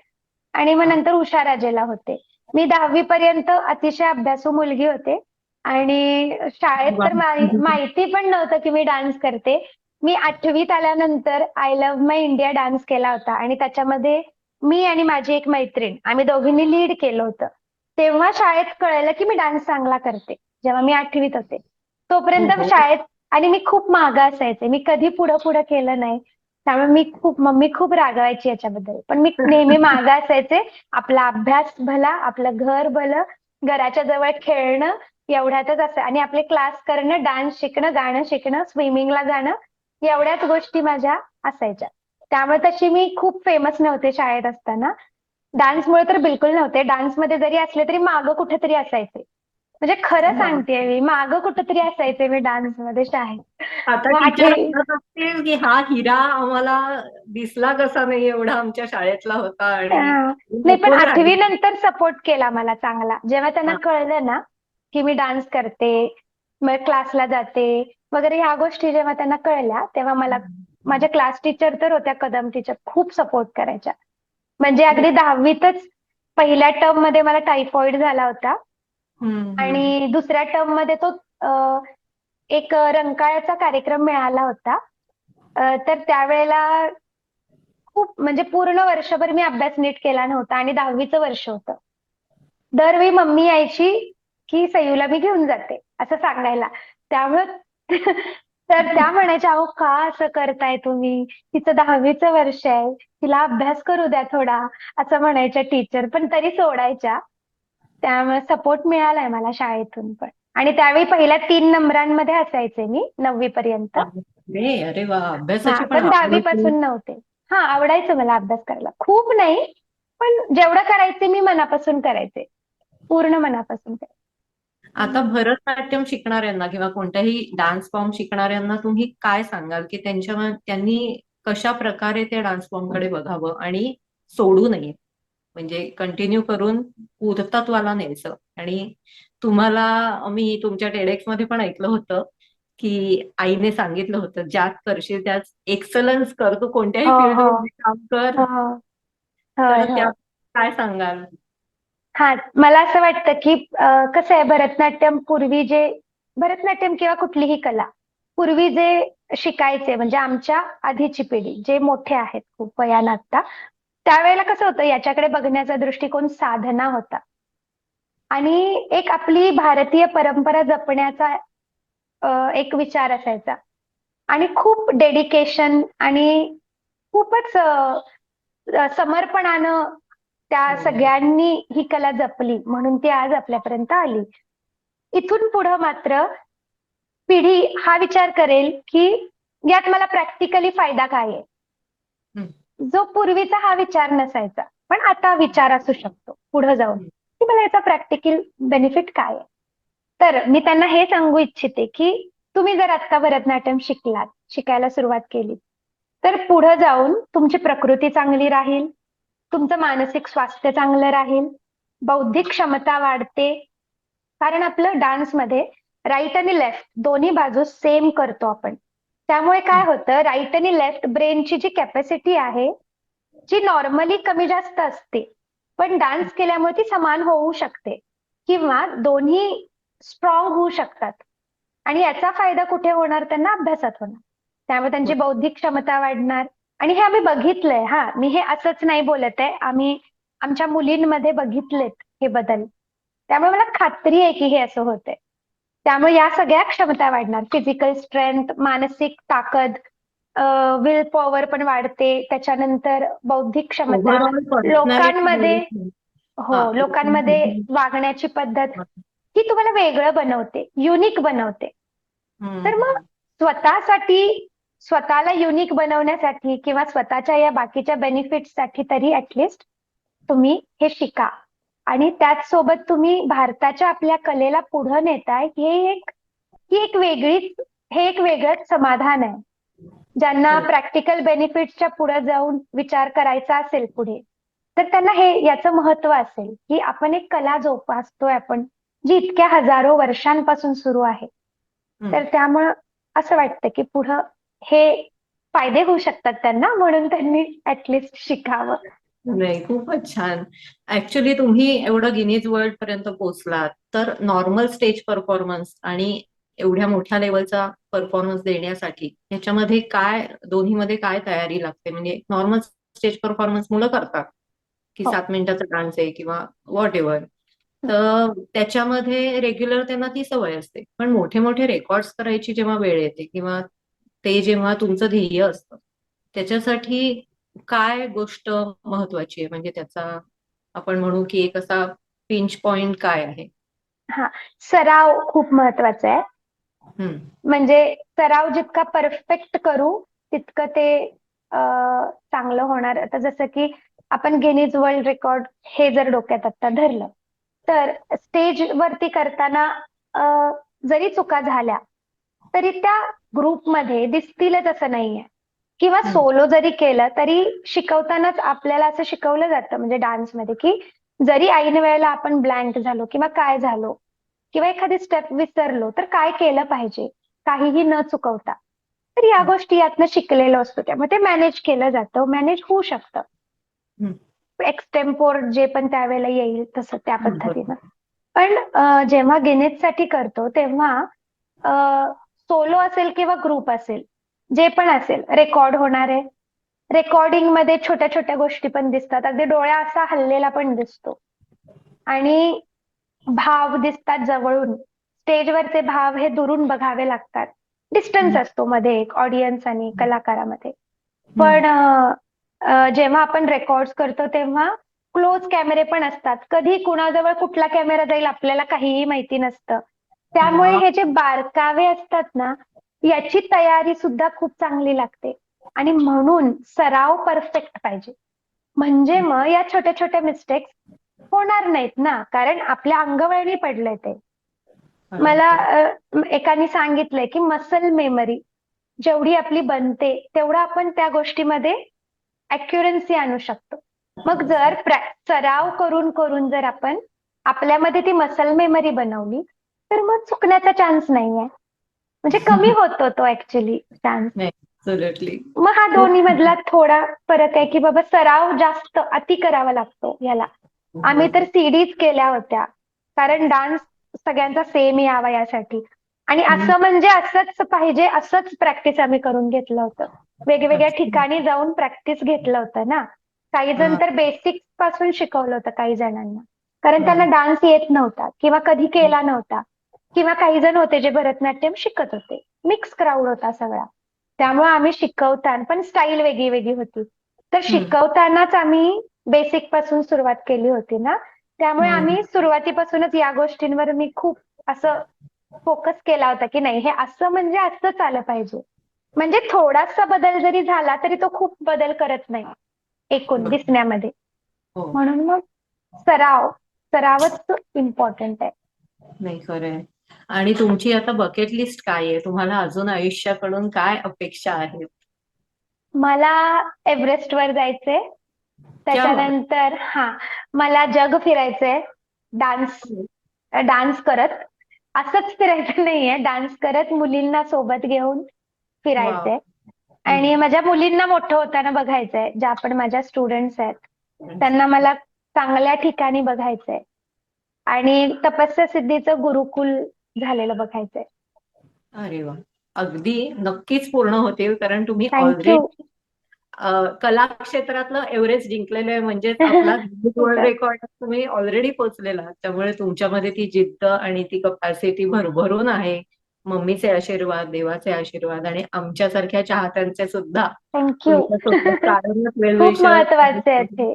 आणि मग हा. नंतर उषाराजेला होते. मी 10वी पर्यंत अतिशय अभ्यासू मुलगी होते. आणि शाळेत वा. तर माहिती पण नव्हतं की मी डान्स करते. मी 8वीत आल्यानंतर I love my India dance केला होता आणि त्याच्यामध्ये मी आणि माझी एक मैत्रीण आम्ही दोघींनी लीड केलं होतं. तेव्हा शाळेत कळलं की मी डान्स चांगला करते, जेव्हा मी 8वीत होते. तोपर्यंत ओहो. शाळेत, आणि मी खूप मागं असायचे, मी कधी पुढं पुढं केलं नाही. त्यामुळे मम्मी खूप रागवायची याच्याबद्दल. पण मी नेहमी मागं असायचे. आपला अभ्यास भला, आपलं घर भलं, घराच्या जवळ खेळणं एवढ्यातच असं, आणि आपले क्लास करणं, डान्स शिकणं, गाणं शिकणं, स्विमिंगला जाणं, एवढ्याच गोष्टी माझ्या असायच्या. त्यामुळे तशी मी खूप फेमस नव्हते शाळेत असताना. डान्समुळे तर बिलकुल नव्हते. डान्समध्ये जरी असले तरी मागं कुठेतरी असायचे. म्हणजे खरं वा. सांगतेय, मी मागं कुठेतरी असायचे मी डान्समध्ये शाळेत. आता मग टीचर 8वी, म्हणत असतील की हा हिरा आम्हाला दिसला कसा नाही, एवढा आमच्या शाळेतला होता आणि नाही पण लपून 8वी राहिला. नंतर सपोर्ट केला मला चांगला. जेव्हा त्यांना हा. कळलं ना की मी डान्स करते, मग क्लासला जाते वगैरे, ह्या गोष्टी जेव्हा त्यांना कळल्या तेव्हा मला, माझ्या क्लास टीचर तर होत्या, कदम टीचर, खूप सपोर्ट करायच्या. म्हणजे अगदी 10वीतच पहिल्या टर्म मध्ये मला टायफॉइड झाला होता. हम्म. आणि दुसऱ्या टर्म मध्ये तो एक रंकाळ्याचा कार्यक्रम मिळाला होता. तर त्यावेळेला खूप, म्हणजे पूर्ण वर्षभर मी अभ्यास नीट केला नव्हता आणि 10वीचं वर्ष होतं. दरवेळी मम्मी यायची की सयूला मी घेऊन जाते असं सांगायला. त्यामुळं तर त्या म्हणायच्या, अहो का असं करताय तुम्ही, तिचं 10वीचं वर्ष आहे, तिला अभ्यास करू द्या थोडा, असं म्हणायच्या टीचर. पण तरी सोडायच्या. त्यामुळे सपोर्ट मिळालाय मला शाळेतून पण. आणि त्यावेळी पहिल्या 3 नंबरांमध्ये असायचे मी 9वी पर्यंत. अरे अरे वा, हा, अभ्यासाची पण पण आवड 10वी होती. पासून नव्हते. हा, आवडायचं मला अभ्यास करायला, खूप नाही, पण जेवढं करायचे मी मनापासून करायचे, पूर्ण मनापासून करायचे. आता भरतनाट्यम शिकणाऱ्यांना किंवा कोणत्याही डान्स फॉर्म शिकणाऱ्यांना तुम्ही काय सांगाल की त्यांनी कशा प्रकारे त्या डान्स फॉर्म कडे बघावं आणि सोडू नये, म्हणजे कंटिन्यू करून पूर्णत्वाला न्यायचं. आणि तुम्हाला मी तुमच्या टेडेक्स मध्ये पण ऐकलं होतं की आईने सांगितलं होतं, ज्यात करशील त्यात एक्सलन्स कर, तू कोणत्याही हो हो फील्डमध्ये काम कर. हो. होय तर होय. त्या काय सांगाल? हा, मला असं वाटतं की कसं आहे, भरतनाट्यम किंवा कुठलीही कला पूर्वी जे शिकायचे, म्हणजे आमच्या आधीची पिढी जे मोठे आहेत खूप वयानं आता, त्यावेळेला कसं होतं, याच्याकडे बघण्याचा दृष्टिकोन साधना होता आणि एक आपली भारतीय परंपरा जपण्याचा एक विचार असायचा आणि खूप डेडिकेशन आणि खूपच समर्पणानं त्या हो. सगळ्यांनी ही कला जपली, म्हणून ती आज आपल्यापर्यंत आली. इथून पुढं मात्र पिढी हा विचार करेल की यात मला प्रॅक्टिकली फायदा काय आहे, हम्म, जो पूर्वीचा हा विचार नसायचा, पण आता विचार असू शकतो पुढे जाऊन हम्म, की मला याचा प्रॅक्टिकल बेनिफिट काय आहे. तर मी त्यांना हे सांगू इच्छिते की तुम्ही जर आता भरतनाट्यम शिकायला सुरुवात केली, तर पुढे जाऊन तुमची प्रकृती चांगली राहील, तुमचं मानसिक स्वास्थ्य चांगलं राहील, बौद्धिक क्षमता वाढते. कारण आपलं डान्समध्ये राईट आणि लेफ्ट दोन्ही बाजू सेम करतो आपण. त्यामुळे काय हम्म. होतं, राईट आणि लेफ्ट ब्रेनची जी कॅपॅसिटी आहे, जी नॉर्मली कमी जास्त असते, पण डान्स केल्यामुळे ती समान होऊ शकते किंवा दोन्ही स्ट्रॉंग होऊ शकतात. आणि याचा फायदा कुठे होणार, त्यांना अभ्यासात होणार. त्यामुळे त्यांची बौद्धिक क्षमता वाढणार. आणि हे आम्ही बघितलंय, हा, मी हे असंच नाही बोलत आहे, आम्ही आमच्या मुलींमध्ये बघितलेत हे बदल. त्यामुळे मला खात्री आहे की हे असं होतंय. त्यामुळे या सगळ्या क्षमता वाढणार, फिजिकल स्ट्रेंथ, मानसिक ताकद, विल पॉवर पण वाढते, त्याच्यानंतर बौद्धिक क्षमता, ओव्हरऑल पर्सनॅलिटी लोकांमध्ये, डेव्हलपमेंट. हा. हो, लोकांमध्ये वागण्याची पद्धत ही तुम्हाला वेगळं बनवते, युनिक बनवते. तर मग हम्म. स्वतःसाठी, स्वतःला युनिक बनवण्यासाठी किंवा स्वतःच्या या बाकीच्या बेनिफिट्ससाठी तरी ऍटलिस्ट तुम्ही हे शिका. आणि त्याच सोबत तुम्ही भारताच्या आपल्या कलेला पुढे नेताय, ही एक वेगळीच हे एक वेगळंच समाधान आहे. ज्यांना खरं. प्रॅक्टिकल बेनिफिट्सच्या पुढे जाऊन विचार करायचा असेल पुढे, तर त्यांना हे याचं महत्व असेल की आपण एक कला जोपासतोय आपण, जी इतक्या हजारो वर्षांपासून सुरू आहे. हम्म. तर त्यामुळं असं वाटतं की पुढं हे फायदे होऊ शकतात त्यांना, म्हणून त्यांनी ऍटलिस्ट शिकावं. नाही, खूपच छान. ऍक्च्युली तुम्ही एवढं गिनीज वर्ल्ड पर्यंत पोहोचलात, तर नॉर्मल स्टेज परफॉर्मन्स आणि एवढ्या मोठ्या लेवलचा परफॉर्मन्स देण्यासाठी ह्याच्यामध्ये काय, दोन्हीमध्ये काय तयारी लागते? म्हणजे नॉर्मल स्टेज परफॉर्मन्स मुलं करतात की हो. 7 मिनिटाचा डान्स आहे किंवा व्हॉट एव्हर, तर त्याच्यामध्ये रेग्युलर त्यांना ती सवय असते. पण मोठे मोठे रेकॉर्ड्स करायची जेव्हा वेळ येते किंवा ते जेव्हा तुमचं ध्येय असतं, त्याच्यासाठी काय गोष्ट महत्वाची आहे? म्हणजे त्याचा आपण म्हणू की एक असा पिंच पॉइंट काय आहे? हा, सराव खूप महत्वाचा आहे. हम्म. म्हणजे सराव जितका परफेक्ट करू, तितकं ते चांगलं होणार. आता जसं की आपण गिनीज वर्ल्ड रेकॉर्ड हे जर डोक्यात आता धरलं, तर स्टेज वरती करताना अ, जरी चुका झाल्या तरी त्या ग्रुपमध्ये दिसतीलच असं नाहीये. किंवा हम्म. सोलो जरी केलं तरी शिकवतानाच आपल्याला असं शिकवलं जातं, म्हणजे डान्समध्ये, की जरी ऐन वेळेला आपण ब्लँक झालो किंवा काय झालो किंवा एखादी स्टेप विसरलो तर काय केलं पाहिजे, काहीही न चुकवता. तर या गोष्टी यातनं शिकलेलो असतो, त्यामुळे ते मॅनेज केलं जातं, मॅनेज होऊ शकतं. हम्म. एक्सटेम्पोर जे पण त्यावेळेला येईल तसं त्या बरोबर. पद्धतीनं. पण जेव्हा गिनेजसाठी करतो तेव्हा सोलो असेल किंवा ग्रुप असेल, जे पण असेल, रेकॉर्ड होणार आहे. रेकॉर्डिंग मध्ये छोट्या छोट्या गोष्टी पण दिसतात, अगदी डोळ्या असा हललेला पण दिसतो आणि भाव दिसतात जवळून. स्टेजवरचे भाव हे दुरून बघावे लागतात. डिस्टन्स हम्म. असतो मध्ये एक ऑडियन्स आणि कलाकारामध्ये. हम्म. पण जेव्हा आपण रेकॉर्ड करतो तेव्हा क्लोज कॅमेरे पण असतात. कधी कुणाजवळ कुठला कॅमेरा जाईल आपल्याला काहीही माहिती नसतं. त्यामुळे वा. हे जे बारकावे असतात ना, याची तयारी सुद्धा खूप चांगली लागते. आणि म्हणून सराव परफेक्ट पाहिजे. म्हणजे मग या छोट्या छोट्या मिस्टेक्स होणार नाहीत ना, कारण आपल्या अंगवळणी पडलंय ते. मला बरोबर. एकाने सांगितलंय की मसल मेमरी जेवढी आपली बनते तेवढं आपण त्या गोष्टीमध्ये अॅक्युरन्सी आणू शकतो. मग जर सराव करून करून जर आपण आपल्यामध्ये ती मसल मेमरी बनवली तर मग चुकण्याचा चान्स नाहीये. म्हणजे कमी होतो तो ऍक्च्युली चान्स. नाही, ॲब्सोल्युटली. मग हा खूप दोन्ही छान. मधला थोडा फरक आहे की बाबा सराव जास्त अति करावा लागतो याला. आम्ही तर बरोबर. सीडीज केल्या होत्या कारण डान्स सगळ्यांचा सेम यावा यासाठी. आणि हम्म. असं म्हणजे असंच पाहिजे असंच प्रॅक्टिस आम्ही करून घेतलं होतं. वेगवेगळ्या अच्छा. ठिकाणी जाऊन प्रॅक्टिस घेतलं होतं ना. काही जण हा. तर बेसिक्स पासून शिकवलं होतं काही जणांना. कारण त्यांना बरोबर. डान्स येत नव्हता किंवा कधी केला नव्हता. किंवा काही जण होते जे भरतनाट्यम शिकत होते. मिक्स क्राऊड होता सगळा. त्यामुळे आम्ही शिकवताना पण स्टाईल वेगळी वेगळी होती. तर हम्म. शिकवतानाच आम्ही बेसिक पासून सुरुवात केली होती ना. त्यामुळे हम्म. आम्ही सुरुवातीपासूनच या गोष्टींवर मी खूप असं फोकस केला होता की नाही हे असं म्हणजे असंच आलं पाहिजे. म्हणजे थोडासा बदल जरी झाला तरी तो खूप बदल करत नाही एकूण बरोबर. दिसण्यामध्ये. हो. म्हणून मग सराव सरावच इम्पॉर्टंट आहे. नाही, खरंय. आणि तुमची आता बकेट लिस्ट काय आहे? तुम्हाला अजून आयुष्याकडून काय अपेक्षा आहेत? मला एव्हरेस्ट वर जायचंय. क्या बात. त्याच्यानंतर मला जग फिरायचंय. डान्स डान्स करत. असंच फिरायचं नाहीये. डान्स करत मुलींना सोबत घेऊन वाव. फिरायचंय. आणि माझ्या मुलींना मोठं होताना बघायचंय. ज्या पण माझ्या स्टुडंट्स आहेत. त्यांना मला चांगल्या ठिकाणी बघायचंय. आणि तपस्या सिद्धीचं गुरुकुल झालेलं बघायचंय. अरे वा. अगदी नक्कीच पूर्ण होतील, कारण तुम्ही थँक्यू. ऑलरेडी कला क्षेत्रातलं एव्हरेस्ट जिंकलेलं आहे. म्हणजेच आपला वर्ल्ड रेकॉर्ड तुम्ही ऑलरेडी पोहोचलेला आहात. त्यामुळे तुमच्यामध्ये ती जिद्द आणि ती कपॅसिटी भरभरून आहे. मम्मीचे आशीर्वाद, देवाचे आशीर्वाद आणि आमच्यासारख्या चाहत्यांचे सुद्धा थँक्यू. तुमच्यासोबत कायमच वेल खूप विशर. महत्वाचे आहे ते.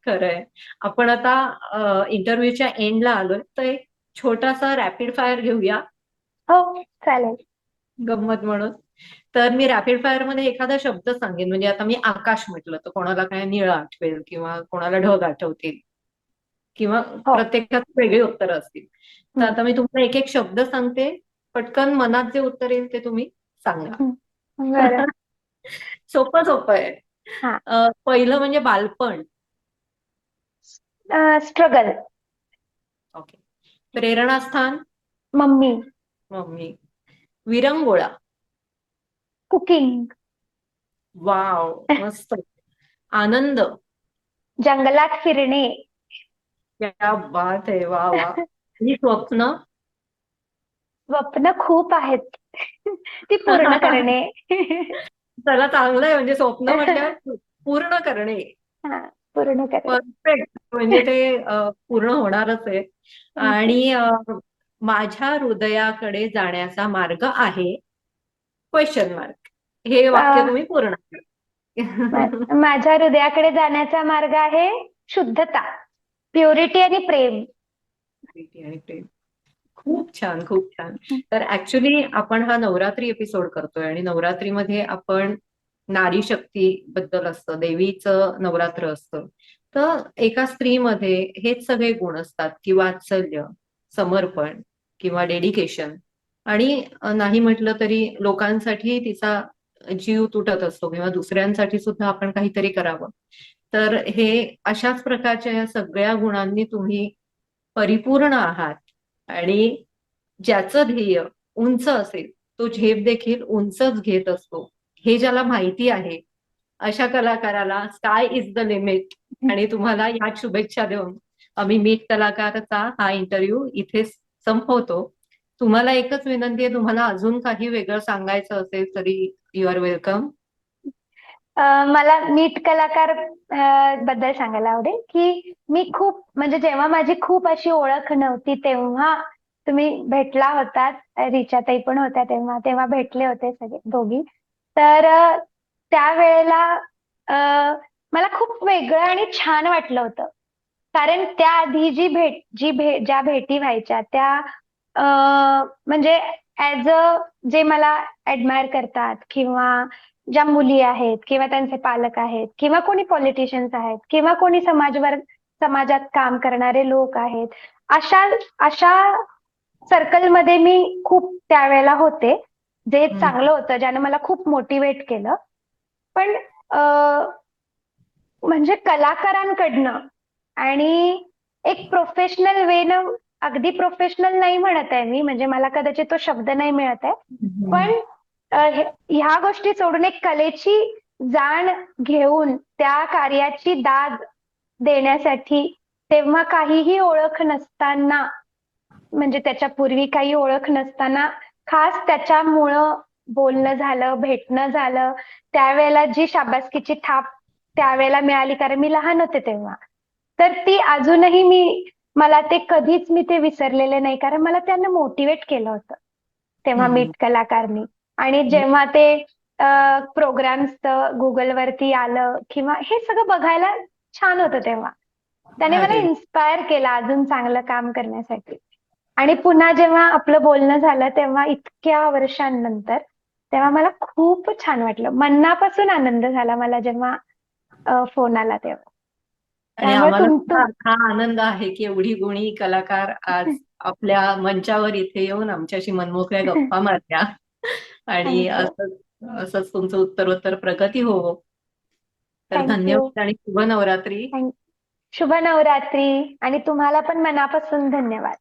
खरंय. आपण आता इंटरव्ह्यूच्या एंडला आलोय, तर एक छोटासा रॅपिड फायर घेऊया, हो, चालेल. गंमत म्हणून. तर मी रॅपिड फायर मध्ये एखादा शब्द सांगेन. म्हणजे आता मी आकाश म्हटलं तर कोणाला काय निळं आठवेल किंवा कोणाला ढग आठवतील किंवा हो. प्रत्येकात वेगळी उत्तरं असतील. तर हम्म, आता मी तुम्हाला एक एक शब्द सांगते. पटकन मनात जे उत्तर येईल ते तुम्ही सांगा. बरं. सोपं सोपं आहे. हा. पहिलं म्हणजे बालपण. स्ट्रगल. ओके. प्रेरणास्थान. मम्मी. मम्मी. विरंगुळा. कुकिंग. वाव, मस्त. आनंद. जंगलात फिरणे. क्या बात आहे, वा वा. ही स्वप्न. स्वप्न खूप आहेत. ती पूर्ण करणे. चला, चांगलं आहे. म्हणजे स्वप्न म्हटल्यावर पूर्ण करणे. हा, पूर्ण करणे. परफेक्ट. म्हणजे ते पूर्ण होणारच आहे. थँक्यू. आणि माझ्या हृदयाकडे जाण्याचा मार्ग आहे, क्वेश्चन मार्क. हे वाक्य तुम्ही पूर्ण करा. माझ्या हृदयाकडे जाण्याचा मार्ग आहे शुद्धता, प्युरिटी आणि प्रेम. आणि प्रेम. खूप छान, खूप छान. तर ऍक्च्युली आपण हा नवरात्री एपिसोड करतोय आणि नवरात्रीमध्ये आपण नारी शक्ती बद्दल असतं, देवीचं नवरात्र असतं. तर एका स्त्रीमध्ये हेच सगळे गुण असतात, की वात्सल्य, समर्पण किंवा डेडिकेशन. आणि नाही म्हटलं तरी लोकांसाठी तिचा जीव तुटत असतो किंवा दुसऱ्यांसाठी सुद्धा आपण काहीतरी करावं. तर हे अशाच प्रकारच्या या सगळ्या गुणांनी तुम्ही परिपूर्ण आहात. आणि ज्याचं ध्येय उंच असेल तो झेप देखील उंचच घेत असतो, हे ज्याला माहिती आहे, अशा कलाकाराला स्काय इज द लिमिट. आणि तुम्हाला या शुभेच्छा देऊन आम्ही मीट कलाकारचा हा इंटरव्ह्यू इथे संपवतो. तुम्हाला एकच विनंती आहे, तुम्हाला अजून काही वेगळं सांगायचं असेल तरी यू आर वेलकम. मला नीट कलाकार बद्दल सांगायला आवडेल की मी खूप म्हणजे जेव्हा माझी खूप अशी ओळख नव्हती तेव्हा तुम्ही भेटला होतात. रिचाताई पण होत्या तेव्हा तेव्हा भेटले होते सगळे दोघी. तर त्यावेळेला मला खूप वेगळं आणि छान वाटलं होतं. कारण त्याआधी ज्या भेटी व्हायच्या त्या म्हणजे ऍज अ जे मला ऍडमायर करतात किंवा ज्या मुली आहेत किंवा त्यांचे पालक आहेत किंवा कोणी पॉलिटिशियन्स आहेत किंवा कोणी समाजात काम करणारे लोक आहेत. अशा अशा सर्कलमध्ये मी खूप त्यावेळेला होते, जे हम्म. चांगलं होतं, ज्यानं मला खूप मोटिवेट केलं. पण अं, म्हणजे कलाकारांकडनं आणि एक प्रोफेशनल वेनं, अगदी प्रोफेशनल नाही म्हणत आहे मी, म्हणजे मला कदाचित तो शब्द नाही मिळत आहे, पण ह्या गोष्टी सोडून एक कलेची जाण घेऊन त्या कार्याची दाद देण्यासाठी, तेव्हा काहीही ओळख नसताना, म्हणजे त्याच्यापूर्वी काही ओळख नसताना, खास त्याच्यामुळं बोलणं झालं, भेटणं झालं, त्यावेळेला जी शाबासकीची थाप त्यावेळेला मिळाली, कारण मी लहान होते तेव्हा, तर ती अजूनही मला ते कधीच मी ते विसरलेले नाही, कारण मला त्यांना मोटिवेट केलं होतं तेव्हा हम्म. मीट कलाकारनी. आणि जेव्हा ते प्रोग्राम्स गुगलवरती आलं किंवा हे सगळं बघायला छान होतं तेव्हा, त्याने मला अरे इन्स्पायर केलं अजून चांगलं काम करण्यासाठी. आणि पुन्हा जेव्हा आपलं बोलणं झालं तेव्हा इतक्या वर्षांनंतर, तेव्हा मला खूप छान वाटलं, मनापासून आनंद झाला मला जेव्हा फोन आला तेव्हा. आणि त्यामुळे आम्हाला तुम सुद्धा तुम हा आनंद आहे की एवढी गुणी कलाकार आज आपल्या मंचावर इथे येऊन आमच्याशी मनमोकळ्या गप्पा मारल्या. आणि थँक्यू. असंच तुमचं उत्तरोत्तर प्रगती हो. तर थँक्यू. धन्यवाद आणि शुभ नवरात्री. शुभ नवरात्री. आणि तुम्हाला पण मनापासून धन्यवाद.